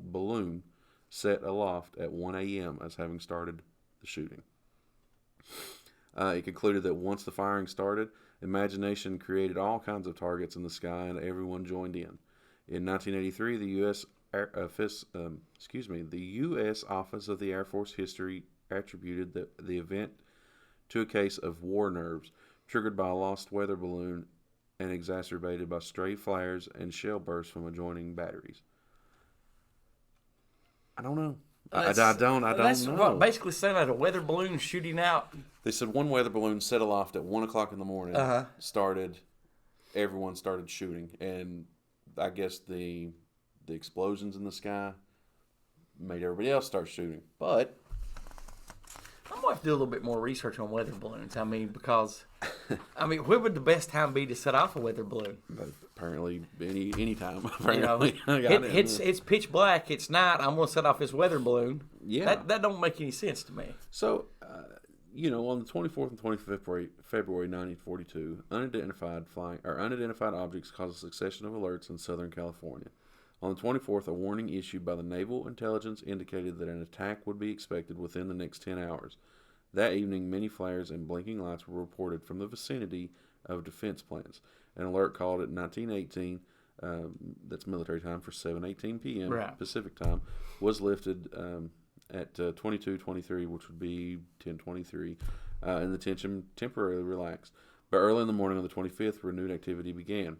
balloon set aloft at 1 a.m. as having started the shooting. It concluded that once the firing started, imagination created all kinds of targets in the sky, and everyone joined in. In 1983, the U.S. Office of the Air Force History attributed the event to a case of war nerves triggered by a lost weather balloon and exacerbated by stray flares and shell bursts from adjoining batteries. I don't know. I don't That's know. what, basically saying that a weather balloon shooting out. They said one weather balloon set aloft at 1 o'clock in the morning. Everyone started shooting, and I guess the explosions in the sky made everybody else start shooting. But I'm going to have to do a little bit more research on weather balloons. I mean, because, when would the best time be to set off a weather balloon? apparently, any time. You know, Apparently, it's pitch black. It's night. I'm going to set off this weather balloon. Yeah. That don't make any sense to me. So, on the 24th and 25th February 1942, unidentified objects caused a succession of alerts in Southern California. On the 24th, a warning issued by the Naval Intelligence indicated that an attack would be expected within the next 10 hours. That evening, many flares and blinking lights were reported from the vicinity of defense plants. An alert called at 1918, that's military time, for 7:18 p.m. Right. Pacific time, was lifted at 22:23, which would be 10:23, and the tension temporarily relaxed. But early in the morning on the 25th, renewed activity began.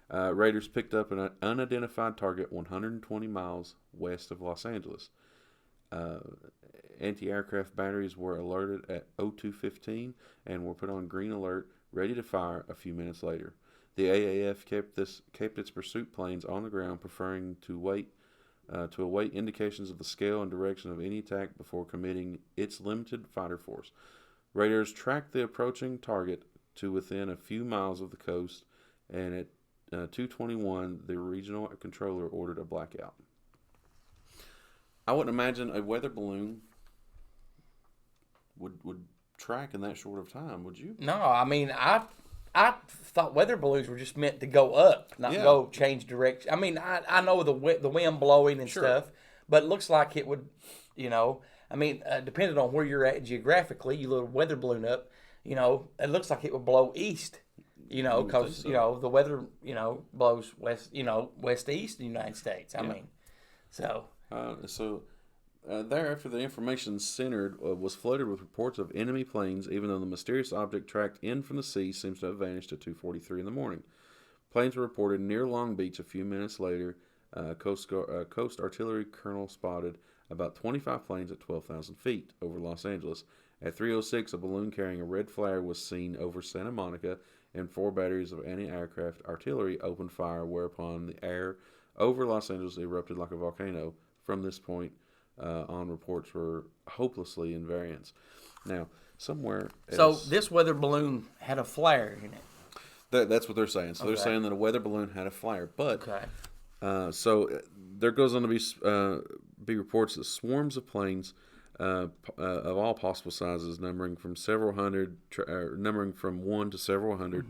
Raiders picked up an unidentified target 120 miles west of Los Angeles. Anti-aircraft batteries were alerted at 02:15 and were put on green alert, ready to fire a few minutes later. The AAF kept its pursuit planes on the ground, preferring to await indications of the scale and direction of any attack before committing its limited fighter force. Raiders tracked the approaching target to within a few miles of the coast, and at 2:21, the regional controller ordered a blackout. I wouldn't imagine a weather balloon would track in that short of time, would you? No, I thought weather balloons were just meant to go up, not go change direction. I know the wind blowing and stuff, but it looks like it would, depending on where you're at geographically, you load a weather balloon up, it looks like it would blow east. Because the weather, blows west, west to east in the United States. Thereafter, the information centered was flooded with reports of enemy planes, even though the mysterious object tracked in from the sea seems to have vanished at 2:43 in the morning. Planes were reported near Long Beach a few minutes later. Coast Artillery Colonel spotted about 25 planes at 12,000 feet over Los Angeles. At 3:06, a balloon carrying a red flare was seen over Santa Monica, and 4 batteries of anti-aircraft artillery opened fire, whereupon the air over Los Angeles erupted like a volcano. From this point on, reports were hopelessly invariant. Now, somewhere else, So this weather balloon had a flare in it. that's what they're saying. So they're saying that a weather balloon had a flare. But Okay. so there goes on to be reports that swarms of planes of all possible sizes, numbering from from 1 to several hundred,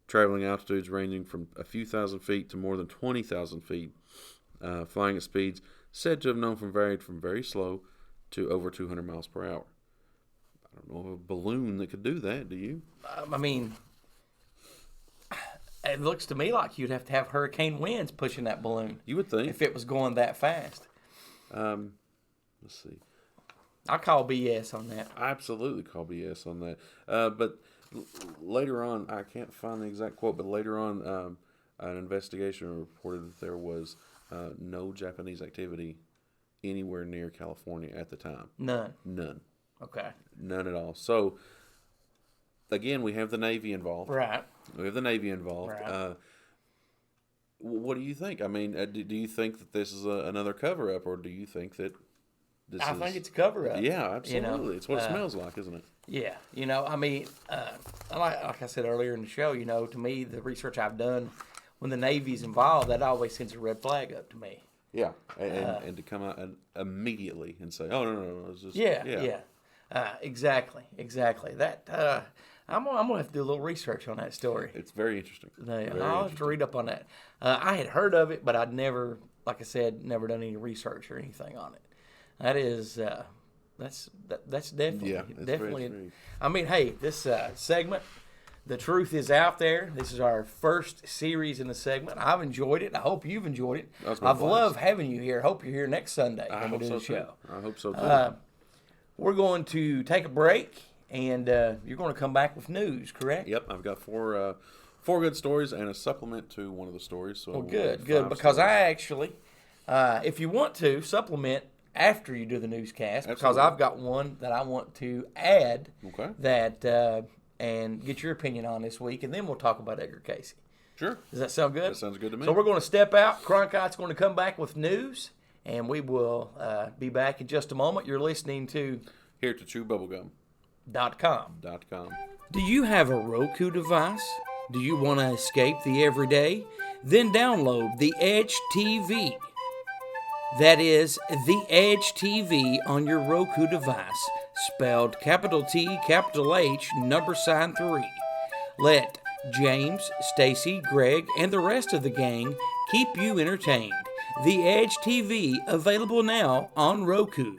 traveling altitudes ranging from a few thousand feet to more than 20,000 feet, flying at speeds said to have known varied from very slow to over 200 miles per hour. I don't know of a balloon that could do that, do you? I mean, it looks to me like you'd have to have hurricane winds pushing that balloon. You would think. If it was going that fast. Let's see. I call BS on that. I absolutely call BS on that. But later on, I can't find the exact quote, but later on, an investigation reported that there was no Japanese activity anywhere near California at the time. None. Okay. None at all. So, again, we have the Navy involved. Right. We have the Navy involved. Right. What do you think? I mean, do you think that this is another cover-up, or do you think that I think it's a cover-up. Yeah, absolutely. You know, it's what it smells like, isn't it? Yeah. I mean, like I said earlier in the show, to me, the research I've done, when the Navy's involved, that always sends a red flag up to me. Yeah, and to come out immediately and say, "Oh no, it's just yeah." Exactly. That I'm gonna have to do a little research on that story. It's very interesting. I'll have to read up on that. I had heard of it, but I'd never, like I said, never done any research or anything on it. That is, that's definitely, definitely. I mean, hey, this segment, the truth is out there. This is our first series in the segment. I've enjoyed it. I hope you've enjoyed it. I've loved having you here. Hope you're here next Sunday when we do the show. I hope so too. We're going to take a break, and you're going to come back with news, correct? Yep, I've got four good stories and a supplement to one of the stories. So good. Because I actually, if you want to supplement after you do the newscast, because I've got one that I want to add that and get your opinion on this week, and then we'll talk about Edgar Casey. Sure. Does that sound good? That sounds good to me. So we're going to step out. Cronkite's going to come back with news, and we will be back in just a moment. You're listening to Here to Chew Bubblegum. .com. Do you have a Roku device? Do you want to escape the everyday? Then download the Edge TV. That is the Edge TV on your Roku device, spelled capital T, capital H, #3. Let James, Stacy, Greg, and the rest of the gang keep you entertained. The Edge TV, available now on Roku.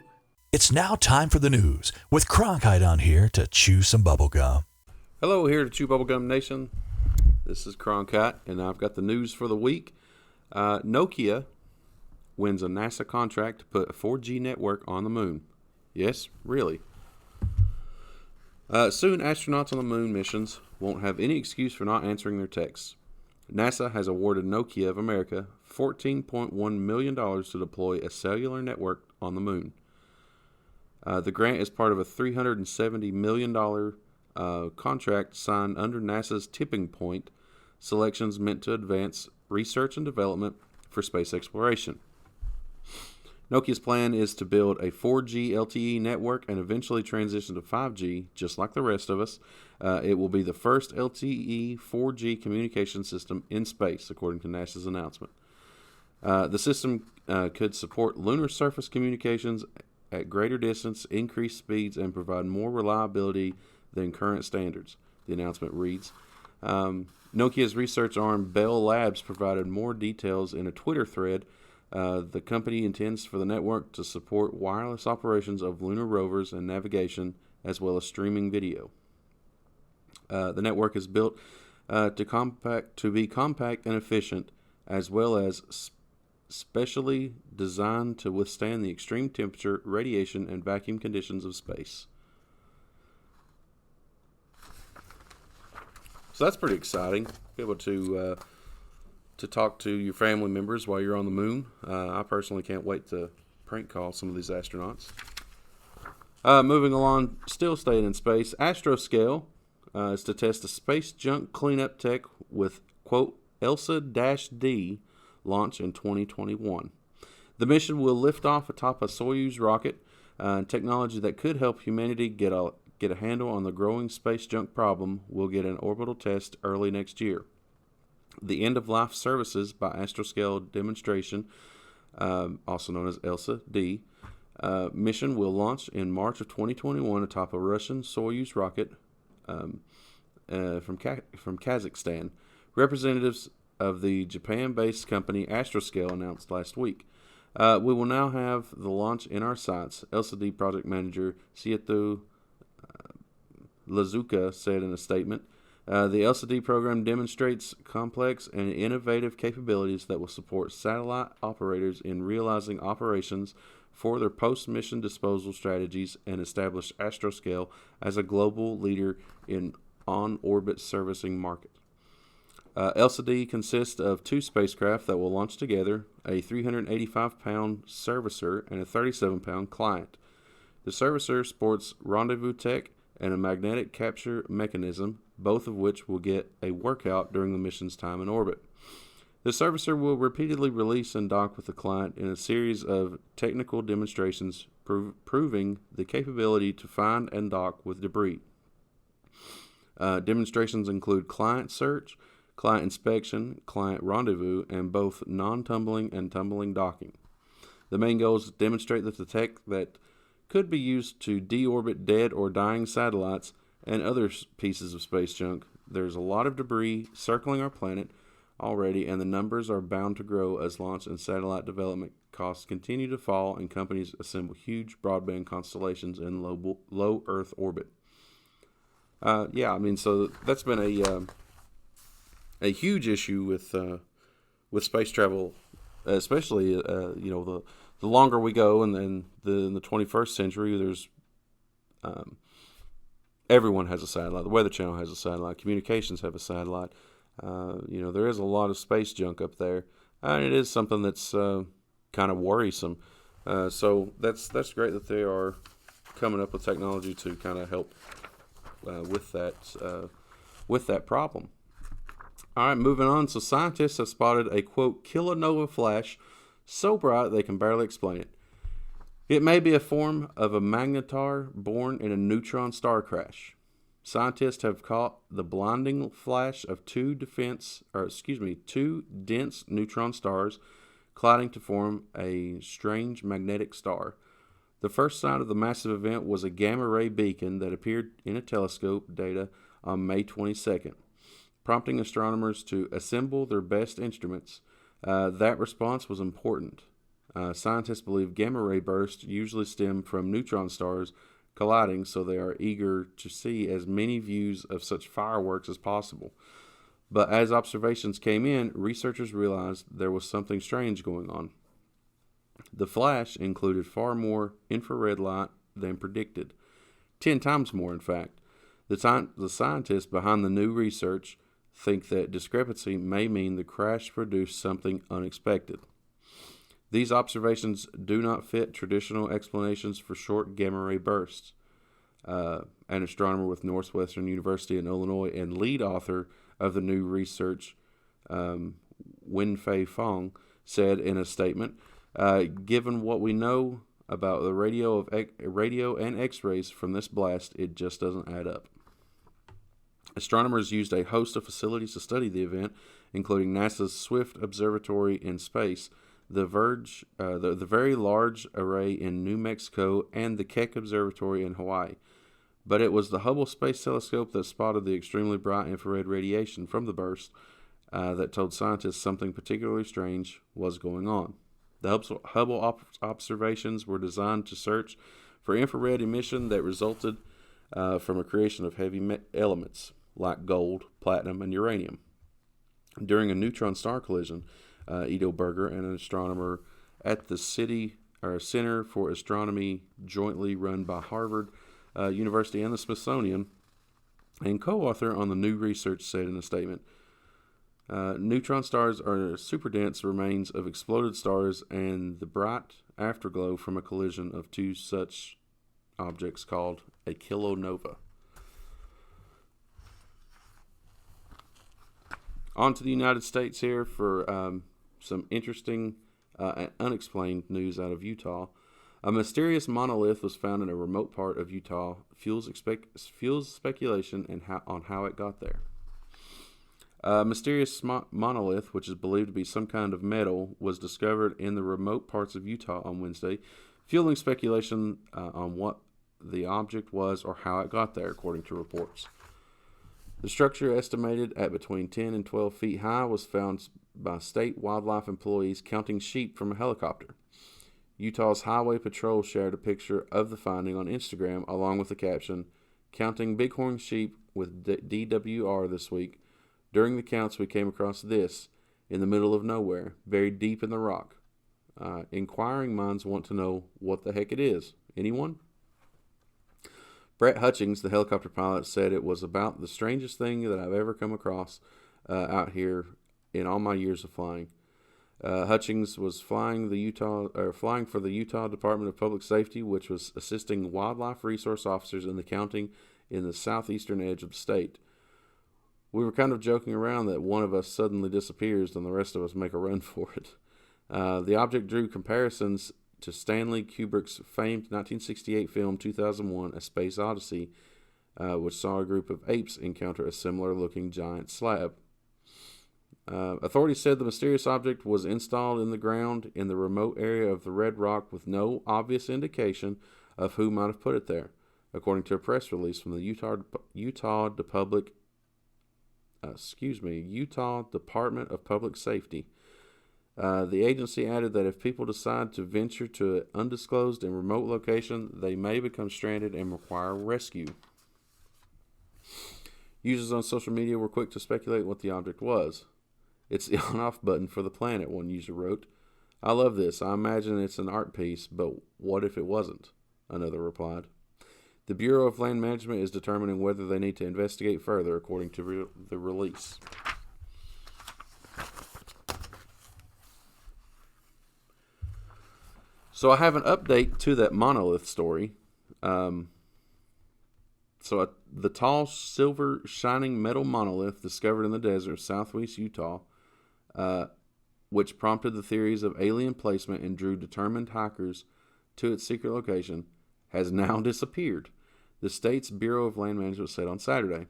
It's now time for the news with Cronkite on here to chew some bubblegum. Hello, here to Chew Bubblegum Nation. This is Cronkite, and I've got the news for the week. Nokia wins a NASA contract to put a 4G network on the moon. Yes, really. Soon, astronauts on the moon missions won't have any excuse for not answering their texts. NASA has awarded Nokia of America $14.1 million to deploy a cellular network on the moon. The grant is part of a $370 million contract signed under NASA's Tipping Point selections meant to advance research and development for space exploration. Nokia's plan is to build a 4G LTE network and eventually transition to 5G, just like the rest of us. It will be the first LTE 4G communication system in space, according to NASA's announcement. The system could support lunar surface communications at greater distance, increase speeds, and provide more reliability than current standards, the announcement reads. Nokia's research arm Bell Labs provided more details in a Twitter thread. The company intends for the network to support wireless operations of lunar rovers and navigation, as well as streaming video. The network is built to be compact and efficient, as well as specially designed to withstand the extreme temperature, radiation, and vacuum conditions of space. So that's pretty exciting. Be able to talk to your family members while you're on the moon. I personally can't wait to prank call some of these astronauts. Moving along, still staying in space, Astroscale is to test a space junk cleanup tech with, quote, ELSA-D launch in 2021. The mission will lift off atop a Soyuz rocket, technology that could help humanity get a handle on the growing space junk problem. Will get an orbital test early next year. The end-of-life services by Astroscale demonstration, also known as ELSA-D, mission will launch in March of 2021 atop a Russian Soyuz rocket from Kazakhstan. Representatives of the Japan-based company Astroscale announced last week. We will now have the launch in our sights, LCD project manager Sieto Lazuka said in a statement. The LCD program demonstrates complex and innovative capabilities that will support satellite operators in realizing operations for their post-mission disposal strategies and establish Astroscale as a global leader in on-orbit servicing market. LCD consists of 2 spacecraft that will launch together, a 385-pound servicer and a 37-pound client. The servicer sports rendezvous tech and a magnetic capture mechanism, both of which will get a workout during the mission's time in orbit. The servicer will repeatedly release and dock with the client in a series of technical demonstrations proving the capability to find and dock with debris. Demonstrations include client search, client inspection, client rendezvous, and both non-tumbling and tumbling docking. The main goal is to demonstrate that the tech that could be used to deorbit dead or dying satellites and other pieces of space junk. There's a lot of debris circling our planet already, and the numbers are bound to grow as launch and satellite development costs continue to fall and companies assemble huge broadband constellations in low Earth orbit. So that's been a huge issue with space travel, especially the longer we go, and then in the 21st century, there's everyone has a satellite. The Weather Channel has a satellite. Communications have a satellite. There is a lot of space junk up there, and it is something that's kind of worrisome. So that's great that they are coming up with technology to kind of help with that problem. All right, moving on. So scientists have spotted a, quote, kilonova flash so bright they can barely explain it. It may be a form of a magnetar born in a neutron star crash. Scientists have caught the blinding flash of two dense neutron stars colliding to form a strange magnetic star. The first sign of the massive event was a gamma-ray beacon that appeared in a telescope data on May 22nd, prompting astronomers to assemble their best instruments. That response was important. Scientists believe gamma-ray bursts usually stem from neutron stars colliding, so they are eager to see as many views of such fireworks as possible. But as observations came in, researchers realized there was something strange going on. The flash included far more infrared light than predicted, 10 times more, in fact. The scientists behind the new research think that discrepancy may mean the crash produced something unexpected. These observations do not fit traditional explanations for short gamma-ray bursts. An astronomer with Northwestern University in Illinois and lead author of the new research, Wenfei Fong, said in a statement, given what we know about the radio and X-rays from this blast, it just doesn't add up. Astronomers used a host of facilities to study the event, including NASA's Swift Observatory in space, the Very Large Array in New Mexico, and the Keck Observatory in Hawaii. But it was the Hubble Space Telescope that spotted the extremely bright infrared radiation from the burst that told scientists something particularly strange was going on. The Hubble observations were designed to search for infrared emission that resulted from a creation of heavy elements like gold, platinum, and uranium. During a neutron star collision, Edo Berger, an astronomer at the Center for Astronomy, jointly run by Harvard University and the Smithsonian, and co-author on the new research, said in a statement, neutron stars are superdense remains of exploded stars and the bright afterglow from a collision of two such objects called a kilonova. On to the United States here for some interesting and unexplained news out of Utah. A mysterious monolith was found in a remote part of Utah, fuels speculation on how it got there. A mysterious monolith, which is believed to be some kind of metal, was discovered in the remote parts of Utah on Wednesday, fueling speculation on what the object was or how it got there, according to reports. The structure, estimated at between 10 and 12 feet high, was found by state wildlife employees counting sheep from a helicopter. Utah's Highway Patrol shared a picture of the finding on Instagram along with the caption, "Counting bighorn sheep with DWR this week. During the counts, we came across this in the middle of nowhere, buried deep in the rock. Inquiring minds want to know what the heck it is. Anyone?" Brett Hutchings, the helicopter pilot, said it was about the strangest thing that I've ever come across out here in all my years of flying. Hutchings was flying for the Utah Department of Public Safety, which was assisting wildlife resource officers in the counting in the southeastern edge of the state. "We were kind of joking around that one of us suddenly disappears and the rest of us make a run for it." The object drew comparisons to Stanley Kubrick's famed 1968 film 2001: A Space Odyssey, which saw a group of apes encounter a similar-looking giant slab. Authorities said the mysterious object was installed in the ground in the remote area of the Red Rock with no obvious indication of who might have put it there, according to a press release from the Utah Department of Public Safety. The agency added that if people decide to venture to an undisclosed and remote location, they may become stranded and require rescue. Users on social media were quick to speculate what the object was. "It's the on-off button for the planet," one user wrote. "I love this. I imagine it's an art piece, but what if it wasn't?" another replied. The Bureau of Land Management is determining whether they need to investigate further, according to the release. So I have an update to that monolith story. The tall, silver, shining metal monolith discovered in the desert of southwest Utah, which prompted the theories of alien placement and drew determined hikers to its secret location, has now disappeared, the state's Bureau of Land Management said on Saturday.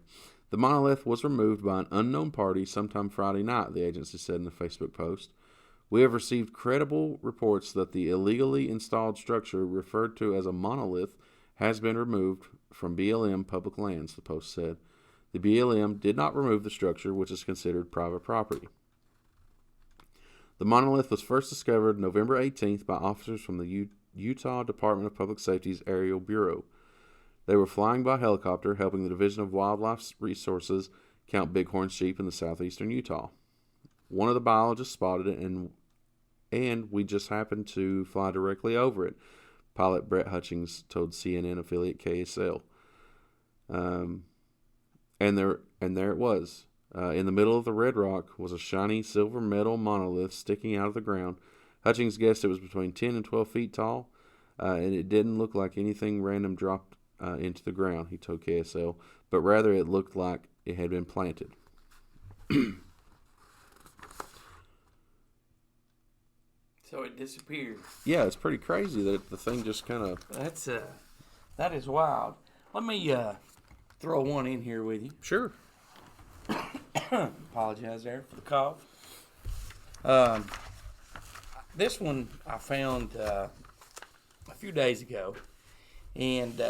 The monolith was removed by an unknown party sometime Friday night, the agency said in a Facebook post. "We have received credible reports that the illegally installed structure referred to as a monolith has been removed from BLM public lands," the post said. The BLM did not remove the structure, which is considered private property. The monolith was first discovered November 18th by officers from the Utah Department of Public Safety's Aerial Bureau. They were flying by helicopter, helping the Division of Wildlife Resources count bighorn sheep in the southeastern Utah. One of the biologists spotted it, and we just happened to fly directly over it, pilot Brett Hutchings told CNN affiliate KSL. And there it was. In the middle of the Red Rock was a shiny silver metal monolith sticking out of the ground. Hutchings guessed it was between 10 and 12 feet tall, and it didn't look like anything random dropped into the ground, he told KSL, but rather it looked like it had been planted. So it disappeared. Yeah, it's pretty crazy that the thing just kind of... That is wild. Let me throw one in here with you. Sure. Apologize there for the cough. This one I found a few days ago, and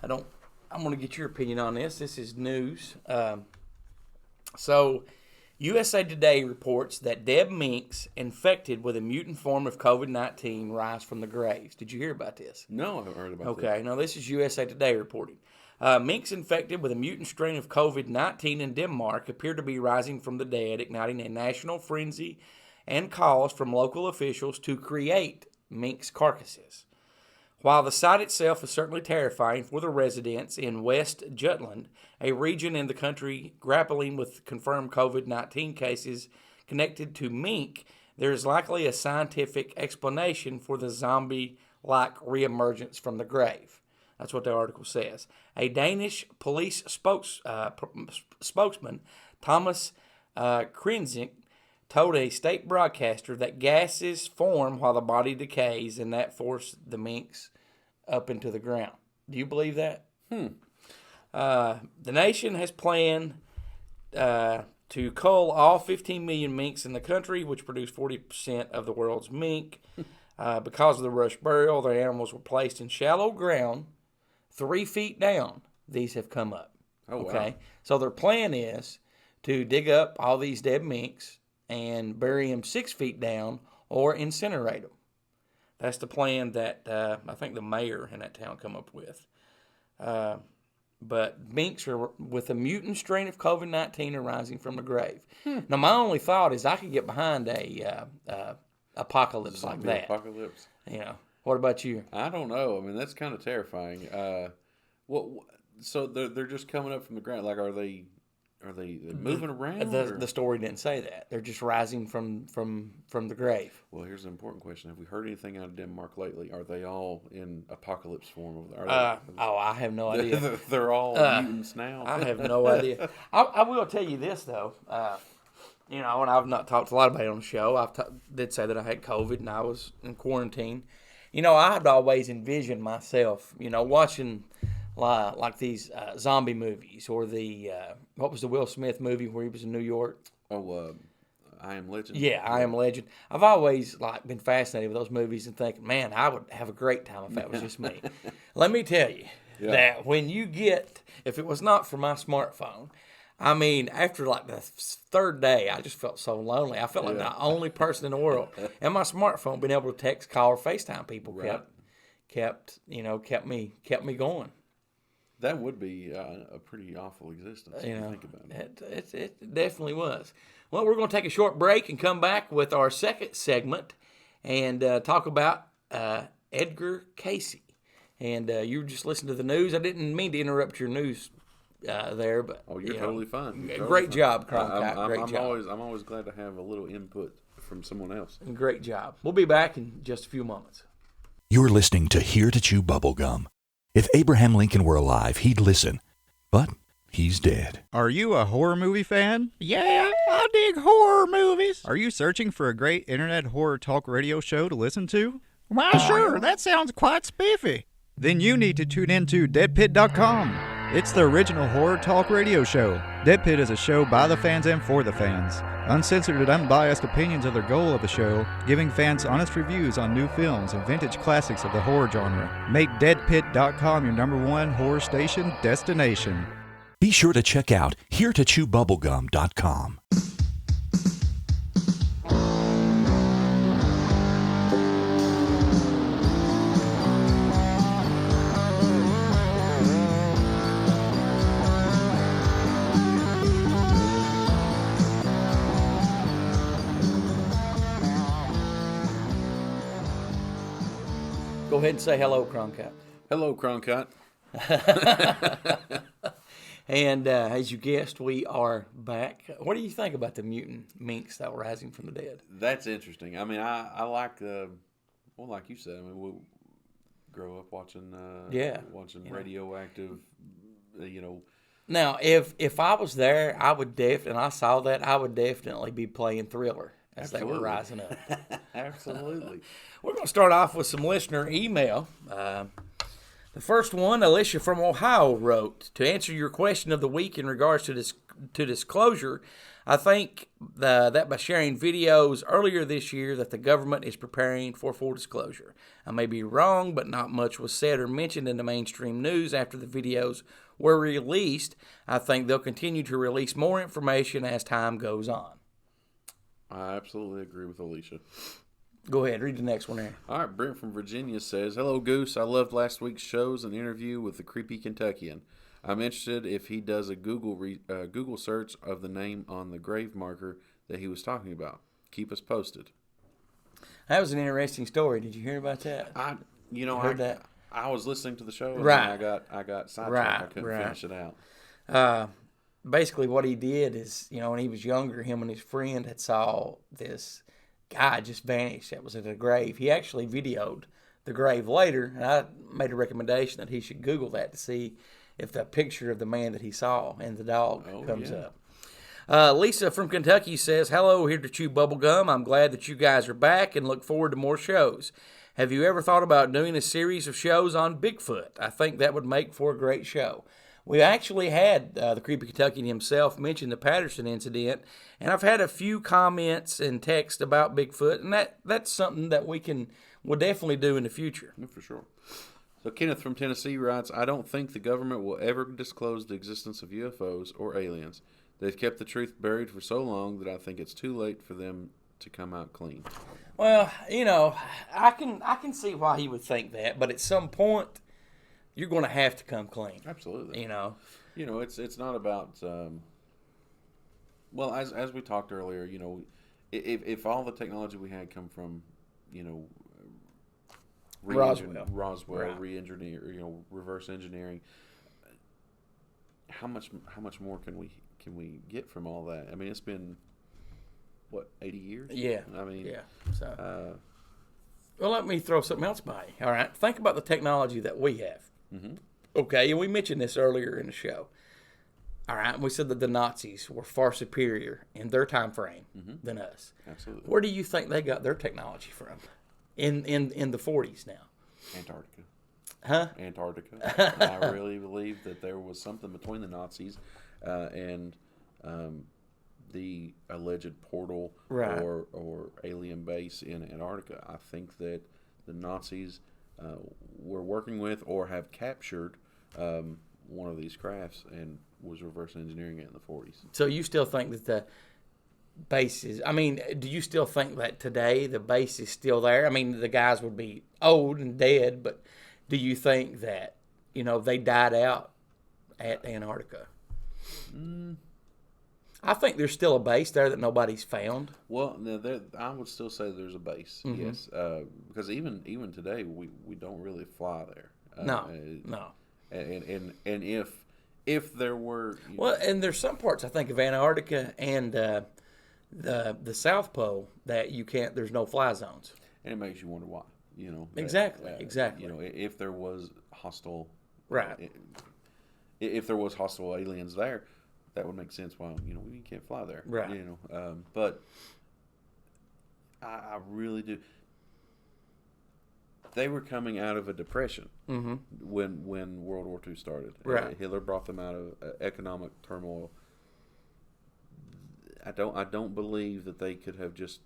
I'm going to get your opinion on this. This is news. So, USA Today reports that dead minks infected with a mutant form of COVID-19 rise from the graves. Did you hear about this? No, I haven't heard about that. Okay, now this is USA Today reporting. Minks infected with a mutant strain of COVID-19 in Denmark appear to be rising from the dead, igniting a national frenzy and calls from local officials to create minks' carcasses. While the sight itself is certainly terrifying for the residents in West Jutland, a region in the country grappling with confirmed COVID-19 cases connected to mink, there is likely a scientific explanation for the zombie-like reemergence from the grave. That's what the article says. A Danish police spokesman, Thomas Krinzink, told a state broadcaster that gases form while the body decays, and that forced the minks up into the ground. Do you believe that? The nation has planned to cull all 15 million minks in the country, which produce 40% of the world's mink. Because of the rush burial, their animals were placed in shallow ground, 3 feet down. These have come up. Oh, wow. Okay, so their plan is to dig up all these dead minks and bury them 6 feet down or incinerate them. That's the plan that I think the mayor in that town come up with. But minks are with a mutant strain of COVID-19 arising from the grave. Now, my only thought is I could get behind a apocalypse like Zombie that. apocalypse. You know, what about you? I don't know. I mean, that's kind of terrifying. So they're just coming up from the ground. Like, are they moving around? The story didn't say that. They're just rising from the grave. Well, here's an important question: have we heard anything out of Denmark lately? Are they all in apocalypse form over there? I have no idea. They're all mutants now. I have no idea. I will tell you this though. And I've not talked a lot about it on the show. Did say that I had COVID and I was in quarantine. I had always envisioned myself, watching like these zombie movies or the what was the Will Smith movie where he was in New York? I Am Legend. Yeah, I Am Legend. I've always been fascinated with those movies and thinking, man, I would have a great time if that was just me. Let me tell you that when you if it was not for my smartphone, I mean, after the third day, I just felt so lonely. I felt like the only person in the world. And my smartphone, being able to text, call, or FaceTime people kept me going. That would be a pretty awful existence if you think about it. It definitely was. Well, we're going to take a short break and come back with our second segment and talk about Edgar Casey. And you were just listening to the news. I didn't mean to interrupt your news there, but you're totally fine. Great job, Cronkite. Great job. I'm always glad to have a little input from someone else. Great job. We'll be back in just a few moments. You're listening to Here to Chew Bubblegum. If Abraham Lincoln were alive, he'd listen, but he's dead. Are you a horror movie fan? Yeah, I dig horror movies. Are you searching for a great internet horror talk radio show to listen to? Why, sure, that sounds quite spiffy. Then you need to tune into deadpit.com. It's the original horror talk radio show. Dead Pit is a show by the fans and for the fans. Uncensored and unbiased opinions are the goal of the show, giving fans honest reviews on new films and vintage classics of the horror genre. Make deadpit.com your #1 horror station destination. Be sure to check out HereToChewBubblegum.com. Go ahead and say hello, Cronkite. Hello, Cronkite. And as you guessed, we are back. What do you think about the mutant minks that were rising from the dead? That's interesting. I mean, I like like you said. I mean, we grow up watching radioactive. Now, if I was there, I would and I saw that, I would definitely be playing Thriller as they were rising up. Absolutely. We're going to start off with some listener email. The first one, Alicia from Ohio wrote, to answer your question of the week in regards to disclosure, I think that by sharing videos earlier this year that the government is preparing for full disclosure. I may be wrong, but not much was said or mentioned in the mainstream news after the videos were released. I think they'll continue to release more information as time goes on. I absolutely agree with Alicia. Go ahead, read the next one there. All right, Brent from Virginia says, hello, Goose. I loved last week's shows and interview with the creepy Kentuckian. I'm interested if he does a Google search of the name on the grave marker that he was talking about. Keep us posted. That was an interesting story. Did you hear about that? I heard that. I was listening to the show and right. I got sidetracked. I couldn't finish it out. Basically, what he did is, when he was younger, him and his friend had saw this guy just vanish that was at a grave. He actually videoed the grave later, and I made a recommendation that he should Google that to see if the picture of the man that he saw and the dog comes up. Lisa from Kentucky says, hello, here to Chew Bubblegum. I'm glad that you guys are back and look forward to more shows. Have you ever thought about doing a series of shows on Bigfoot? I think that would make for a great show. We actually had the creepy Kentuckian himself mention the Patterson incident, and I've had a few comments and text about Bigfoot, and that's something that we'll definitely do in the future. Yeah, for sure. So Kenneth from Tennessee writes, I don't think the government will ever disclose the existence of UFOs or aliens. They've kept the truth buried for so long that I think it's too late for them to come out clean. Well, I can see why he would think that, but at some point, you're going to have to come clean. Absolutely. It's not about. Well, as we talked earlier, if all the technology we had come from, Roswell, Right. re-engineer, reverse engineering. How much more can we get from all that? I mean, it's been what, 80 years? Yeah. I mean, yeah. So, well, let me throw something else by you. All right. Think about the technology that we have. Mm-hmm. Okay, and we mentioned this earlier in the show. All right, and we said that the Nazis were far superior in their time frame than us. Absolutely. Where do you think they got their technology from? In the 40s now. Antarctica. Huh? Antarctica. I really believe that there was something between the Nazis and the alleged portal Right. or alien base in Antarctica. I think that the Nazis were working with or have captured one of these crafts and was reverse engineering it in the 40s. So you still think that the base is, I mean, do you still think that today the base is still there? I mean, the guys would be old and dead, but do you think that, they died out at Antarctica? I think there's still a base there that nobody's found. Well, no, I would still say there's a base, yes, because even today we don't really fly there. No. And if there were, Well, and there's some parts I think of Antarctica and the South Pole that you can't. There's no fly zones. and it makes you wonder why. Exactly. If there was hostile, Right. If there was hostile aliens there, that would make sense. Why we can't fly there, Right. But I really do. They were coming out of a depression when World War II started. Right. Hitler brought them out of economic turmoil. I don't believe that they could have just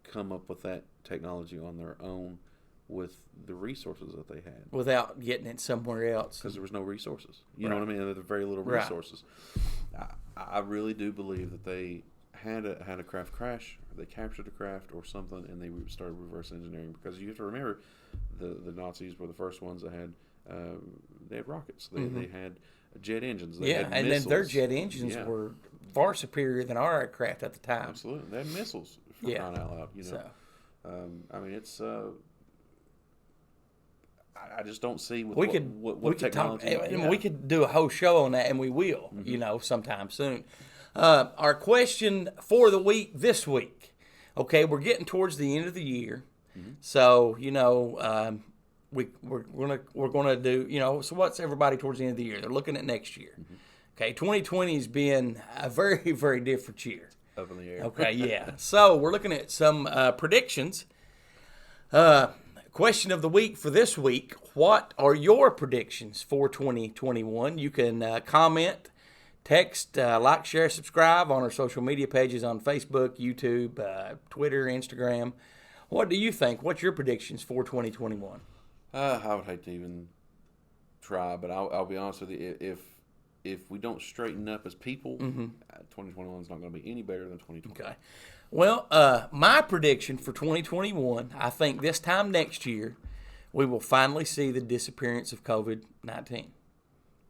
come up with that technology on their own with the resources that they had. Without getting it somewhere else. Because there was no resources. You know what I mean? There were very little Right. resources. I really do believe that they had a craft crash, or they captured a craft or something, and they started reverse engineering. Because you have to remember, the Nazis were the first ones that had they had rockets. They had jet engines. They had and missiles. then their jet engines were far superior than our aircraft at the time. Absolutely, they had missiles for crying out loud. So. I mean, it's. I just don't see We could technology. talk, we could do a whole show on that, and we will, sometime soon. Our question for the week this week. Okay, we're getting towards the end of the year, so we're gonna do So what's everybody towards the end of the year? They're looking at next year. Okay, 2020 has been a very, very different year. Up in the air. Okay, yeah. So we're looking at some predictions. Question of the week for this week: what are your predictions for 2021? You can comment, text, like, share, subscribe on our social media pages on Facebook, YouTube, Twitter, Instagram. What do you think? What's your predictions for 2021? I would hate to even try, but I'll be honest with you. If we don't straighten up as people, 2021 is not going to be any better than 2020. Okay. Well, my prediction for 2021, I think this time next year, we will finally see the disappearance of COVID-19.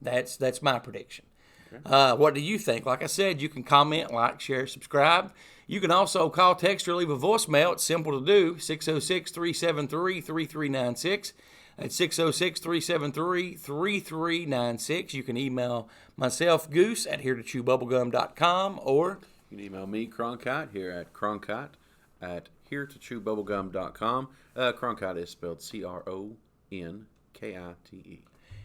That's my prediction. Okay. What do you think? Like I said, you can comment, like, share, subscribe. You can also call, text, or leave a voicemail. It's simple to do, 606-373-3396. That's 606-373-3396. You can email myself, Goose, at heretochewbubblegum.com, or you can email me, Cronkite, here at Cronkite at heretochewbubblegum.com. Cronkite is spelled Cronkite.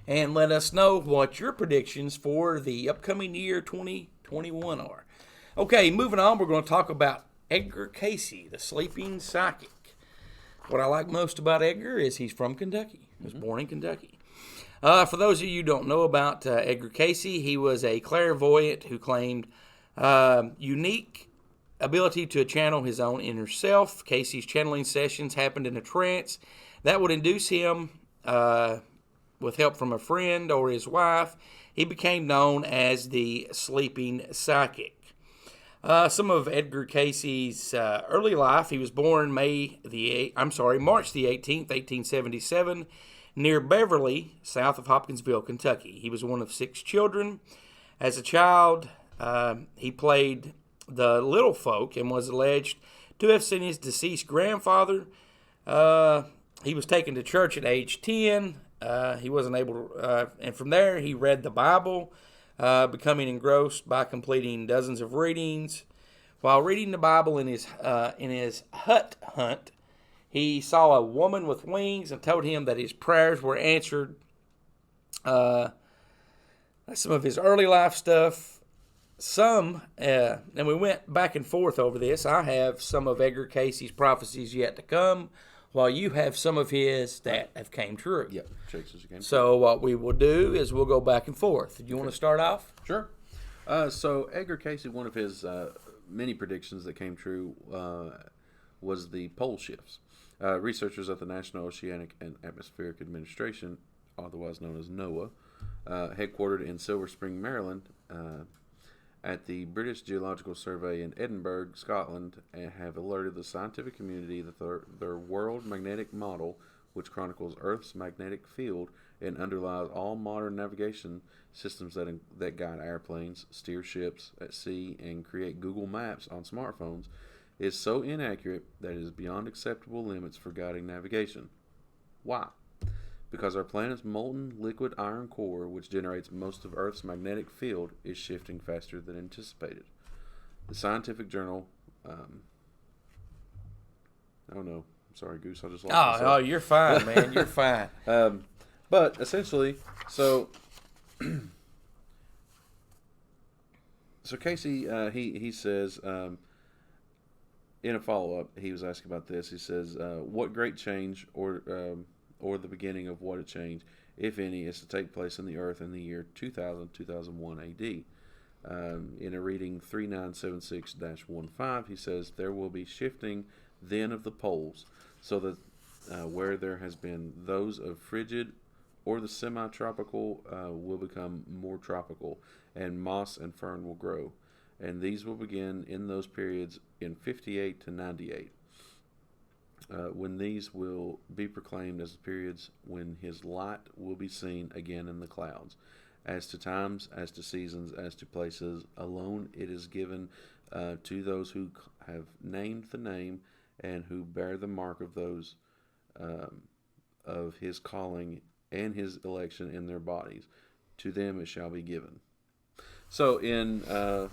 And let us know what your predictions for the upcoming year 2021 are. Okay, moving on, we're going to talk about Edgar Cayce, the sleeping psychic. What I like most about Edgar is he's from Kentucky. He was born in Kentucky. For those of you who don't know about Edgar Cayce, he was a clairvoyant who claimed unique ability to channel his own inner self. Cayce's channeling sessions happened in a trance that would induce him with help from a friend or his wife, he became known as the sleeping psychic. Some of Edgar Casey's early life. He was born March the 18th, 1877, near Beverly, south of Hopkinsville, Kentucky. He was one of 6 children. As a child, he played the little folk and was alleged to have seen his deceased grandfather. He was taken to church at age 10. He wasn't able to, and from there he read the Bible, becoming engrossed by completing dozens of readings. While reading the Bible in his hut hunt, he saw a woman with wings and told him that his prayers were answered. That's some of his early life stuff. And we went back and forth over this. I have some of Edgar Casey's prophecies yet to come, while you have some of his that have came true. Yeah, Jake's as you came. So what we will do is we'll go back and forth. Do you want to start off? Sure. So Edgar Casey, one of his many predictions that came true was the pole shifts. Researchers at the National Oceanic and Atmospheric Administration, otherwise known as NOAA, headquartered in Silver Spring, Maryland, at the British Geological Survey in Edinburgh, Scotland, and have alerted the scientific community that their world magnetic model, which chronicles Earth's magnetic field and underlies all modern navigation systems that guide airplanes, steer ships at sea, and create Google Maps on smartphones, is so inaccurate that it is beyond acceptable limits for guiding navigation. Why? Because our planet's molten liquid iron core, which generates most of Earth's magnetic field, is shifting faster than anticipated. The scientific journal, oh no, I'm sorry, Goose, I just lost myself. Oh, you're fine, man, you're fine. But essentially, so Casey, he says, in a follow-up, he was asked about this. He says, what great change or the beginning of what a change, if any, is to take place in the earth in the year 2001 AD. In a reading 3976-15, he says, there will be shifting then of the poles, so that where there has been those of frigid or the semi-tropical will become more tropical, and moss and fern will grow. And these will begin in those periods in 58 to 98. When these will be proclaimed as the periods when his light will be seen again in the clouds. As to times, as to seasons, as to places, alone it is given to those who have named the name and who bear the mark of those of his calling and his election in their bodies. To them it shall be given. So in, does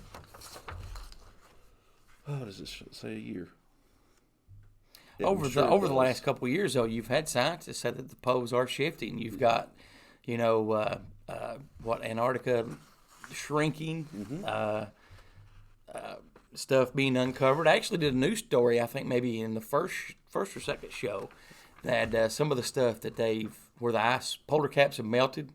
it say a year? Over the last couple of years, though, you've had scientists say that the poles are shifting. You've got, Antarctica shrinking, stuff being uncovered. I actually did a news story, I think maybe in the first or second show, that some of the stuff that where the polar caps have melted,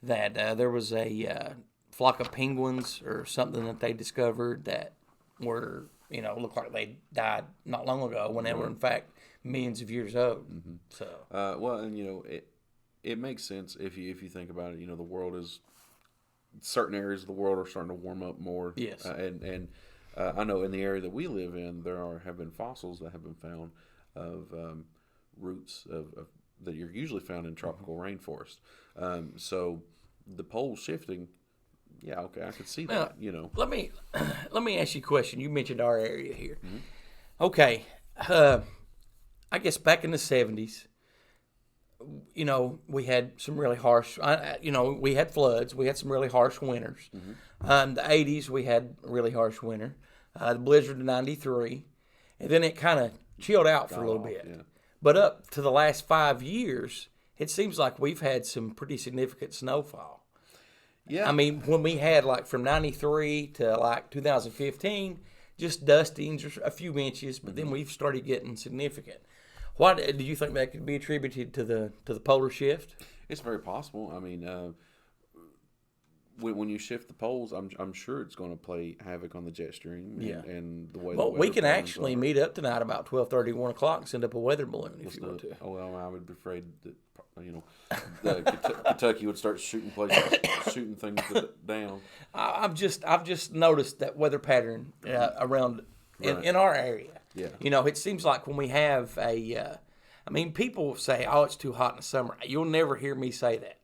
that there was a flock of penguins or something that they discovered that were, looked like they died not long ago when they were in fact millions of years old. So it makes sense if you think about it. The world is, certain areas of the world are starting to warm up more. Yes, and I know in the area that we live in, have been fossils that have been found of roots of that you're usually found in tropical rainforest. So the poles shifting. Yeah, okay, I could see that. Let me ask you a question. You mentioned our area here. Okay, I guess back in the 70s, we had some really harsh. We had floods. We had some really harsh winters. In the 80s, we had a really harsh winter. The blizzard of '93, and then it kind of chilled out for a little bit. Yeah. But up to the last 5 years, it seems like we've had some pretty significant snowfall. Yeah. I mean, when we had from 93 to 2015, just dustings or a few inches, but then we've started getting significant. Why do you think that could be attributed to the polar shift? It's very possible. I mean, when you shift the poles, I'm sure it's going to play havoc on the jet stream and the way. Well, we can actually meet up tonight about 12:30, 1 o'clock, and send up a weather balloon if you want to. Oh well, I would be afraid that Kentucky would start shooting things down. I've just noticed that weather pattern around in our area. Yeah. It seems like when we have people say, "Oh, it's too hot in the summer." You'll never hear me say that.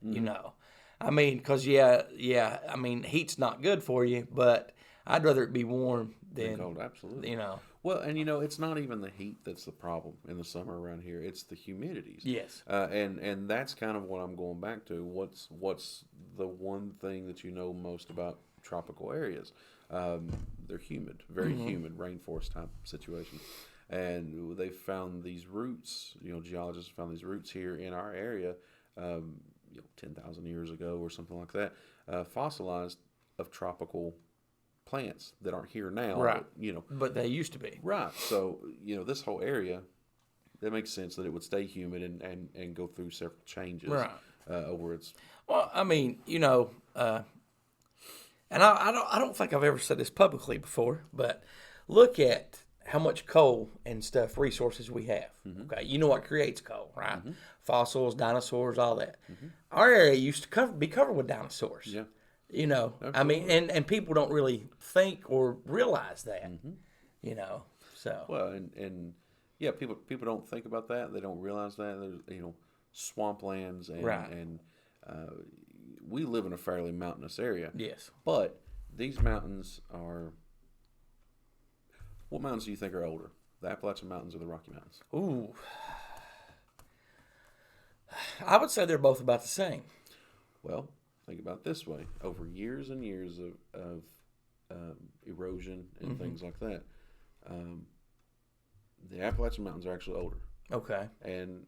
Because heat's not good for you, but I'd rather it be warm than Cold, absolutely. Well, and it's not even the heat that's the problem in the summer around here. It's the humidities. Yes. And that's kind of what I'm going back to. What's the one thing that you know most about tropical areas? They're humid, very humid, rainforest type situation. And they found these roots. Geologists found these roots here in our area, 10,000 years ago or something like that, fossilized of tropical plants that aren't here now. Right. But they used to be. Right. So, this whole area, that makes sense that it would stay humid and go through several changes. Right. Over its. Well, and I don't think I've ever said this publicly before, but look at how much coal and stuff resources we have. Okay, you know what creates coal, right? Fossils, dinosaurs, all that. Our area used to be covered with dinosaurs. Yeah. Absolutely. And people don't really think or realize that. So. Well, and yeah, people don't think about that. They don't realize that. There's swamplands and we live in a fairly mountainous area. Yes. But these mountains are. What mountains do you think are older? The Appalachian Mountains or the Rocky Mountains? Ooh. I would say they're both about the same. Well, think about it this way. Over years and years of erosion and things like that, the Appalachian Mountains are actually older. Okay. And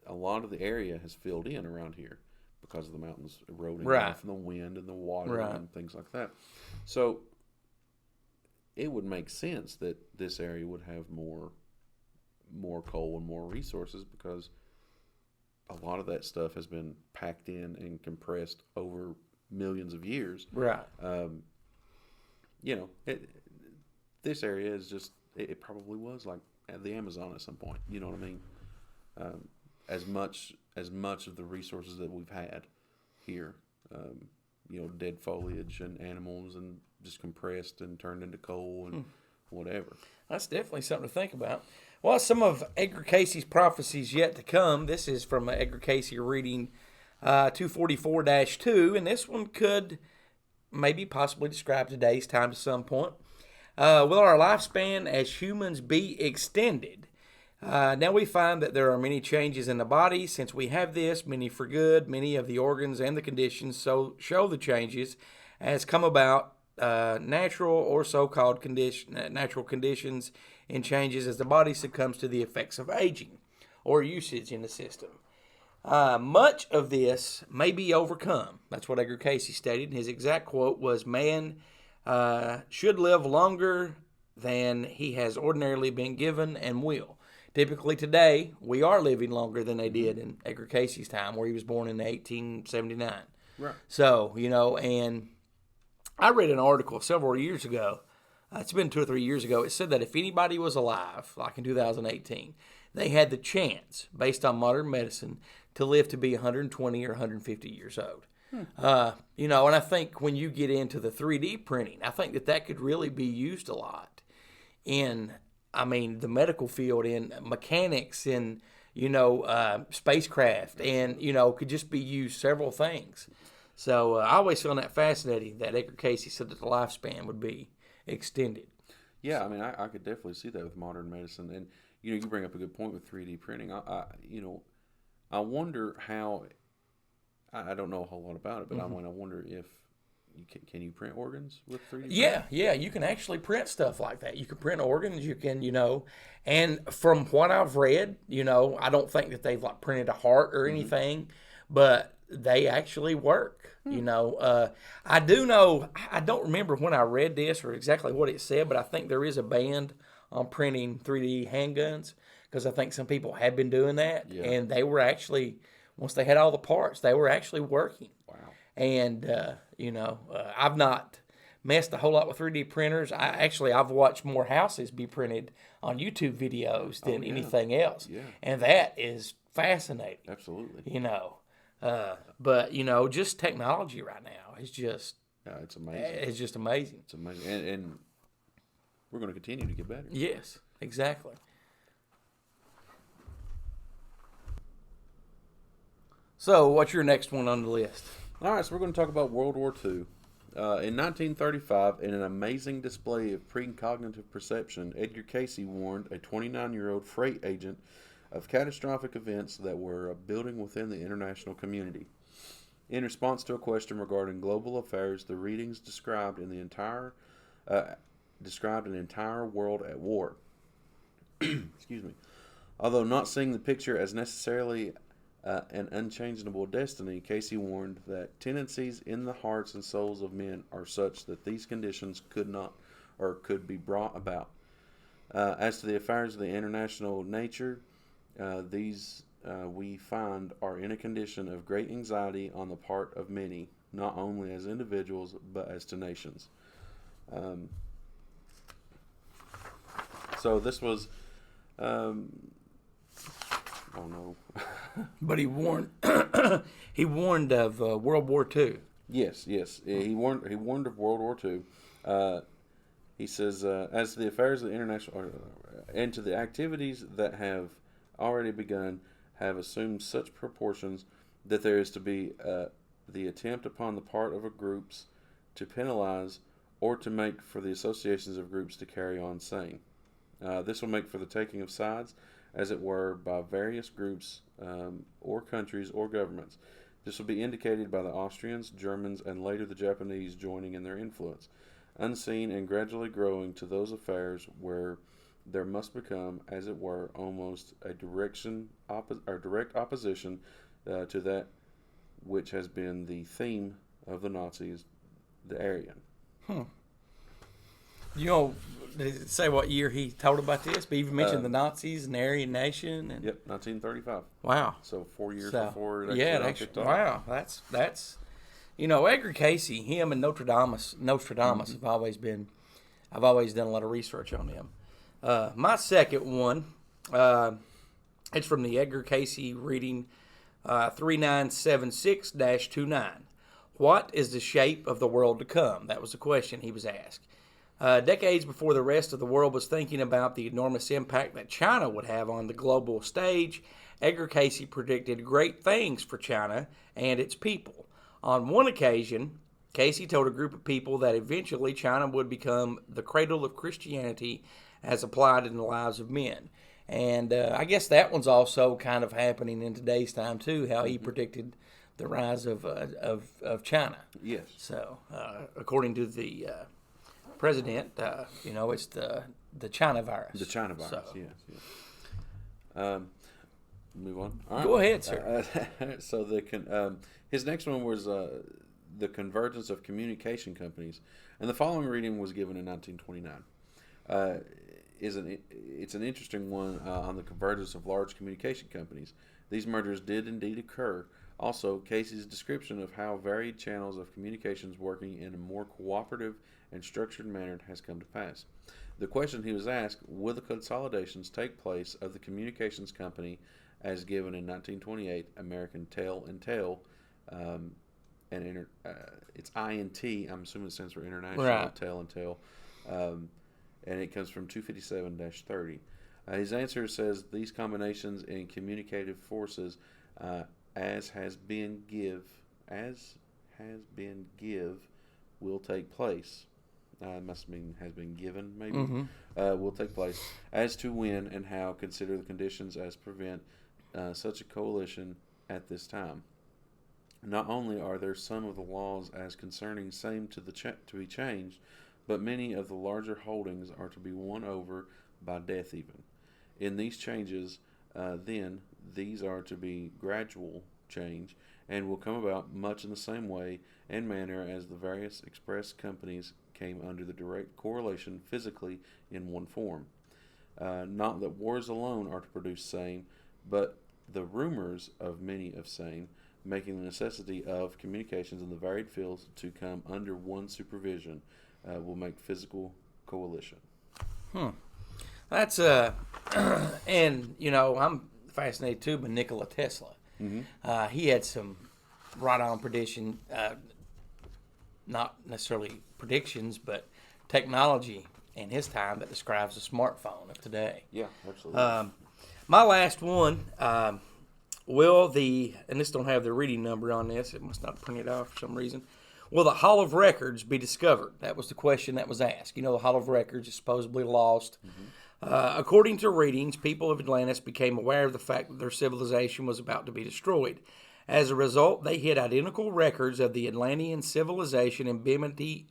a lot of the area has filled in around here because of the mountains eroding off and the wind and the water and things like that. So it would make sense that this area would have more coal and more resources because a lot of that stuff has been packed in and compressed over millions of years. Right. This area is just, it probably was like the Amazon at some point. You know what I mean? As much of the resources that we've had here, dead foliage and animals and just compressed and turned into coal and whatever. That's definitely something to think about. Well, some of Edgar Casey's prophecies yet to come. This is from Edgar Casey reading 244-2, and this one could maybe possibly describe today's time to some point. Will our lifespan as humans be extended? Now we find that there are many changes in the body since we have this, many for good. Many of the organs and the conditions show the changes as come about natural or so-called natural conditions and changes as the body succumbs to the effects of aging or usage in the system. Much of this may be overcome. That's what Edgar Casey stated. His exact quote was, "Man should live longer than he has ordinarily been given and will." Typically today, we are living longer than they did in Edgar Casey's time, where he was born in 1879. Right. So, and I read an article several years ago. It's been 2 or 3 years ago. It said that if anybody was alive, like in 2018, they had the chance, based on modern medicine, to live to be 120 or 150 years old. And I think when you get into the 3D printing, I think that could really be used a lot in, the medical field, in mechanics, in, spacecraft, and, could just be used several things. So I always found that fascinating that Edgar Casey said that the lifespan would be extended. Yeah, I could definitely see that with modern medicine. And, you bring up a good point with 3D printing. I wonder how, I don't know a whole lot about it, but I wonder if, can you print organs with 3D printing? Yeah, you can actually print stuff like that. You can print organs, you can, and from what I've read, I don't think that they've printed a heart or anything, but they actually work. I do know, I don't remember when I read this or exactly what it said, but I think there is a ban on printing 3D handguns because I think some people have been doing that, and they were actually, once they had all the parts, they were actually working. Wow. And, I've not messed a whole lot with 3D printers. I've watched more houses be printed on YouTube videos than anything else, and that is fascinating. Absolutely. But just technology right now is just It's amazing. it's just amazing. It's amazing, and we're going to continue to get better. Yes, exactly. So, what's your next one on the list? All right, so we're going to talk about World War II. In 1935, in an amazing display of precognitive perception, Edgar Casey warned a 29-year-old freight agent of catastrophic events that were building within the international community. In response to a question regarding global affairs, the readings described an entire world at war. Excuse me. Although not seeing the picture as necessarily an unchangeable destiny, Casey warned that tendencies in the hearts and souls of men are such that these conditions could be brought about. As to the affairs of the international nature, these we find are in a condition of great anxiety on the part of many, not only as individuals but as to nations. So this was, oh no. But he warned he warned of World War II. Yes. He warned of World War II. He says, as to the affairs of the international, and to the activities that have already begun, have assumed such proportions that there is to be the attempt upon the part of groups to penalize or to make for the associations of groups to carry on same. This will make for the taking of sides, as it were, by various groups or countries or governments. This will be indicated by the Austrians, Germans, and later the Japanese joining in their influence, unseen and gradually growing to those affairs where there must become, as it were, almost a direct opposition to that which has been the theme of the Nazis, the Aryan. Did it say what year he told about this? But he even mentioned the Nazis and Aryan Nation. And, Yep, 1935. Wow. So 4 years before it actually kicked off. Wow, that's Edgar Casey, him and Nostradamus have always been. I've always done a lot of research on them. My second one, it's from the Edgar Casey reading 3976-29. What is the shape of the world to come? That was the question he was asked. Decades before the rest of the world was thinking about the enormous impact that China would have on the global stage, Edgar Casey predicted great things for China and its people. On one occasion, Casey told a group of people that eventually China would become the cradle of Christianity as applied in the lives of men. And I guess that one's also kind of happening in today's time, too, how he predicted the rise of China. Yes. So, according to the president, it's the China virus. The China virus, So, yes. Move on. All right. Go ahead, sir. So his next one was the convergence of communication companies, and the following reading was given in 1929. It's an interesting one on the convergence of large communication companies. These mergers did indeed occur. Also, Casey's description of how varied channels of communications working in a more cooperative and structured manner has come to pass. The question he was asked, will the consolidations take place of the communications company as given in 1928, American Tel and Tel, it's INT, I'm assuming it stands for International, right. Tel and Tel, and it comes from 257-30. His answer says these combinations in communicative forces as has been give will take place. Must mean has been given, maybe. Will take place. As to when and how, consider the conditions as prevent such a coalition at this time. Not only are there some of the laws as concerning same to be changed, but many of the larger holdings are to be won over by death even. In these changes, then, these are to be gradual change, and will come about much in the same way and manner as the various express companies came under the direct correlation physically in one form. Not that wars alone are to produce same, but the rumors of many of same, making the necessity of communications in the varied fields to come under one supervision, will make physical coalition. That's and I'm fascinated too by Nikola Tesla. He had some right-on prediction, not necessarily predictions, but technology in his time that describes the smartphone of today. Yeah, absolutely. My last one, and this don't have the reading number on this, it must not print it off for some reason. Will the Hall of Records be discovered? That was the question that was asked. The Hall of Records is supposedly lost. According to readings, people of Atlantis became aware of the fact that their civilization was about to be destroyed. As a result, they hid identical records of the Atlantean civilization in Bimini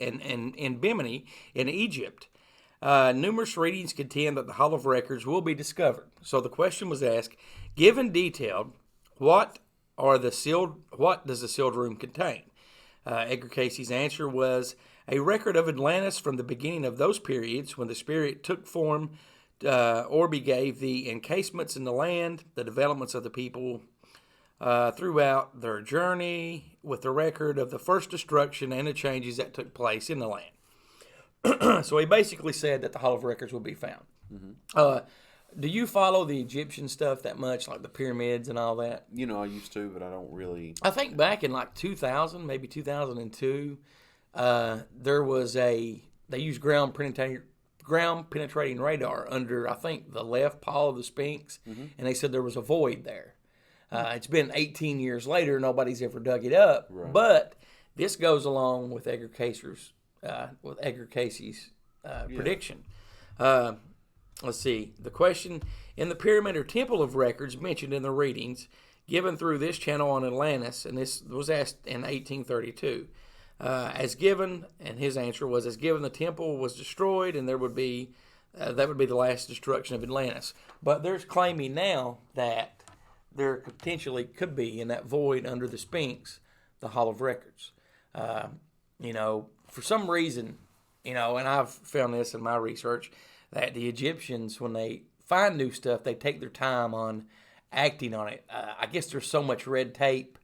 in Egypt. Numerous readings contend that the Hall of Records will be discovered. So the question was asked, given detailed, what does the sealed room contain? Edgar Casey's answer was a record of Atlantis from the beginning of those periods when the spirit took form. Orby gave the encasements in the land, the developments of the people throughout their journey, with the record of the first destruction and the changes that took place in the land. So he basically said that the Hall of Records will be found. Do you follow the Egyptian stuff that much, like the pyramids and all that? I used to, but I don't really. I think back in like 2000, maybe 2002, there was they used ground penetrating radar under, I think, the left paw of the Sphinx, and they said there was a void there. It's been 18 years later, nobody's ever dug it up, but this goes along with Edgar Casey's prediction. Let's see. The question in the Pyramid or Temple of Records mentioned in the readings given through this channel on Atlantis, and this was asked in 1832, as given, and his answer was, as given the temple was destroyed, and that would be the last destruction of Atlantis. But there's claiming now that there potentially could be in that void under the Sphinx, the Hall of Records. For some reason, and I've found this in my research, that the Egyptians, when they find new stuff, they take their time on acting on it. I guess there's so much red tape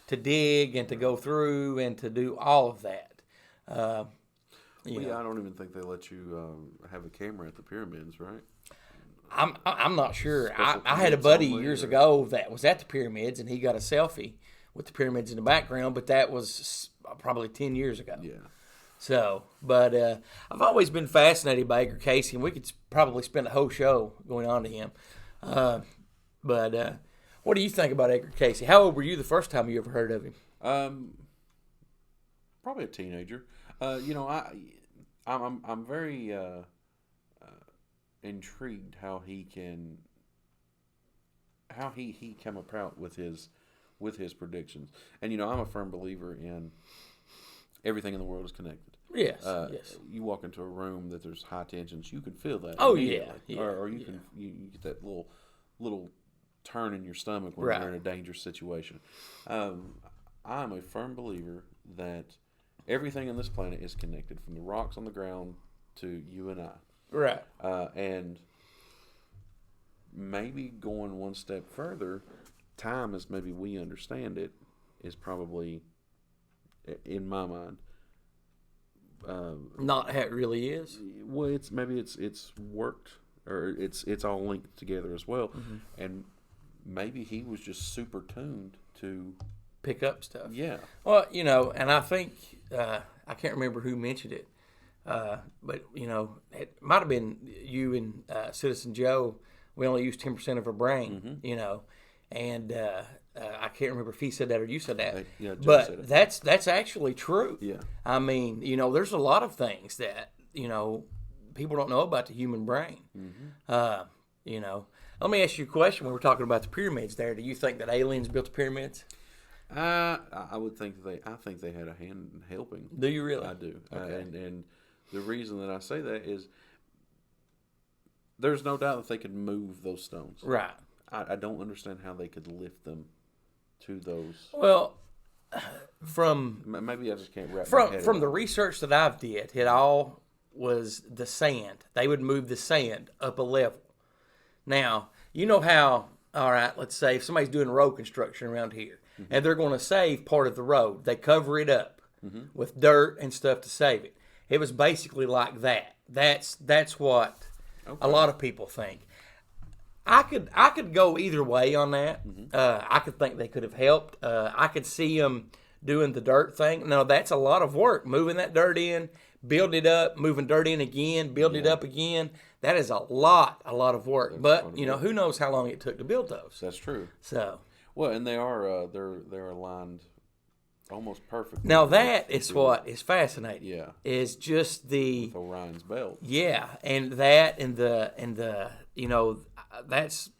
to dig and to go through and to do all of that. I don't even think they let you have a camera at the pyramids, right? I'm not sure. I had a buddy years ago that was at the pyramids, and he got a selfie with the pyramids in the background, but that was probably 10 years ago. Yeah. So, but I've always been fascinated by Edgar Casey, and we could probably spend a whole show going on to him. But what do you think about Edgar Casey? How old were you the first time you ever heard of him? Probably a teenager. I'm very intrigued how he come about with his predictions. And I'm a firm believer in everything in the world is connected. Yes. Yes. You walk into a room that there's high tensions, you can feel that. Oh yeah. Or you can you get that little turn in your stomach when you're in a dangerous situation. I'm a firm believer that everything on this planet is connected, from the rocks on the ground to you and I. Right. And maybe going one step further, time as maybe we understand it is probably, in my mind, not how it really is. Well, it's worked, or it's all linked together as well, and maybe he was just super tuned to pick up stuff. Yeah. Well, and I think I can't remember who mentioned it, but it might have been you and Citizen Joe. We only use 10% of our brain, and I can't remember if he said that or you said that. Yeah, Joe but said it. That's actually true. Yeah. I mean, there's a lot of things that people don't know about the human brain. Let me ask you a question. When we're talking about the pyramids, there, do you think that aliens built the pyramids? I would think I think they had a hand in helping. Do you really? I do. Okay. And the reason that I say that is there's no doubt that they could move those stones. Right. I don't understand how they could lift them to those. Well, maybe I just can't wrap from my head from around the it. research that I've did, it all was the sand. They would move the sand up a level. Now, you know how, all right, let's say if somebody's doing road construction around here, and they're going to save part of the road, they cover it up with dirt and stuff to save it. It was basically like that. That's what a lot of people think. I could go either way on that. I could think they could have helped. I could see them doing the dirt thing. No, that's a lot of work. Moving that dirt in, build it up, moving dirt in again, build it up again. That is a lot of work. But who knows how long it took to build those? That's true. So well, and they are they're aligned almost perfectly. now that is what is fascinating. Yeah. Is just the With Orion's belt. yeah, and that and the that's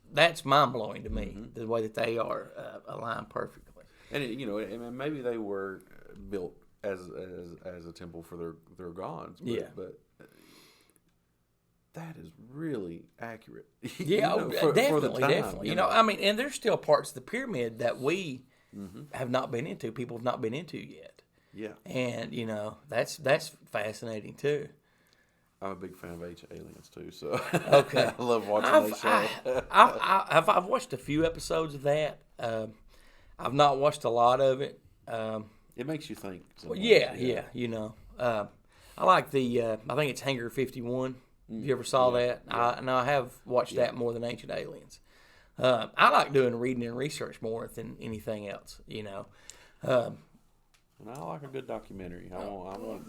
mind blowing to me the way that they are aligned perfectly. And and maybe they were built as a temple for their gods. But, but that is really accurate. Yeah, definitely, for the time, definitely. I mean, and there's still parts of the pyramid that we have not been into. People have not been into yet. Yeah, and that's fascinating too. I'm a big fan of aliens too, so Okay, I love watching that show. I've watched a few episodes of that. I've not watched a lot of it. It makes you think. Well, yeah. I like the. I think it's Hangar 51. Have you ever saw that? I have watched that more than Ancient Aliens. I like doing reading and research more than anything else. And I like a good documentary.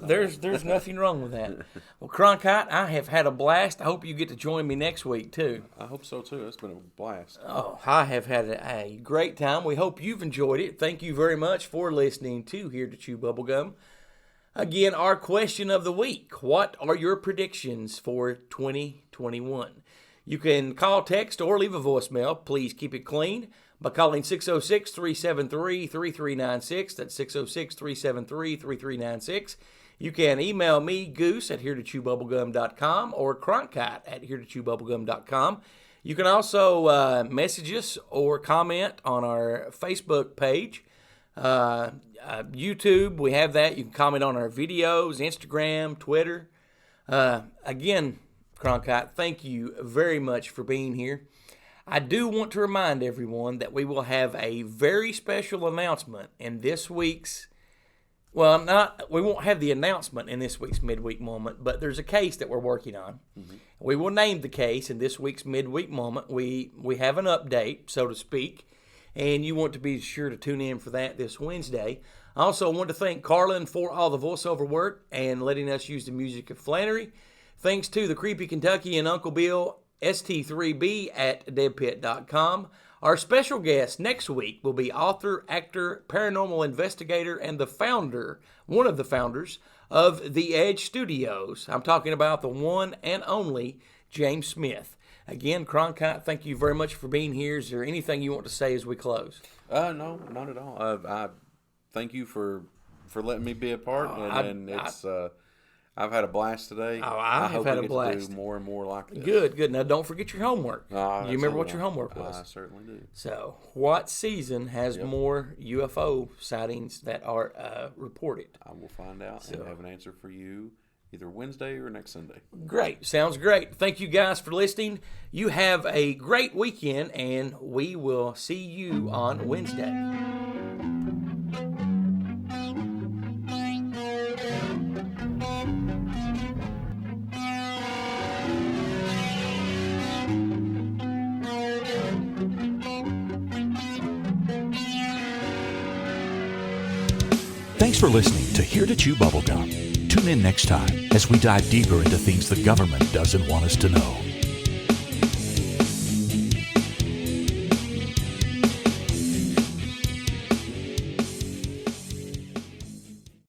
There's nothing wrong with that. Well, Cronkite, I have had a blast. I hope you get to join me next week too. I hope so too. It's been a blast. Oh, I have had a great time. We hope you've enjoyed it. Thank you very much for listening to Here to Chew Bubblegum. Again, our question of the week: what are your predictions for 2021? You can call, text, or leave a voicemail. Please keep it clean by calling 606-373-3396. That's 606-373-3396. You can email me, Goose, at heretochewbubblegum.com or Cronkite at heretochewbubblegum.com. You can also message us or comment on our Facebook page. YouTube, we have that. You can comment on our videos, Instagram, Twitter. Again, Cronkite, thank you very much for being here. I do want to remind everyone that we will have a very special announcement in this week's, we won't have the announcement in this week's Midweek Moment, but there's a case that we're working on. We will name the case in this week's Midweek Moment. We have an update, so to speak, and you want to be sure to tune in for that this Wednesday. I also want to thank Carlin for all the voiceover work and letting us use the music of Flannery. Thanks to the Creepy Kentucky and Uncle Bill, ST3B at deadpit.com. Our special guest next week will be author, actor, paranormal investigator, and one of the founders of The Edge Studios. I'm talking about the one and only James Smith. Again, Cronkite, thank you very much for being here. Is there anything you want to say as we close? No, not at all. I thank you for letting me be a part, I've had a blast today. I have had a blast. I hope we get to do more and more like this. Good. Now, don't forget your homework. Do you remember what your homework was? I certainly do. So, what season has more UFO sightings that are reported? I will find out and have an answer for you either Wednesday or next Sunday. Great. Sounds great. Thank you guys for listening. You have a great weekend, and we will see you on Wednesday. Thanks for listening to Here to Chew Bubblegum. Tune in next time as we dive deeper into things the government doesn't want us to know.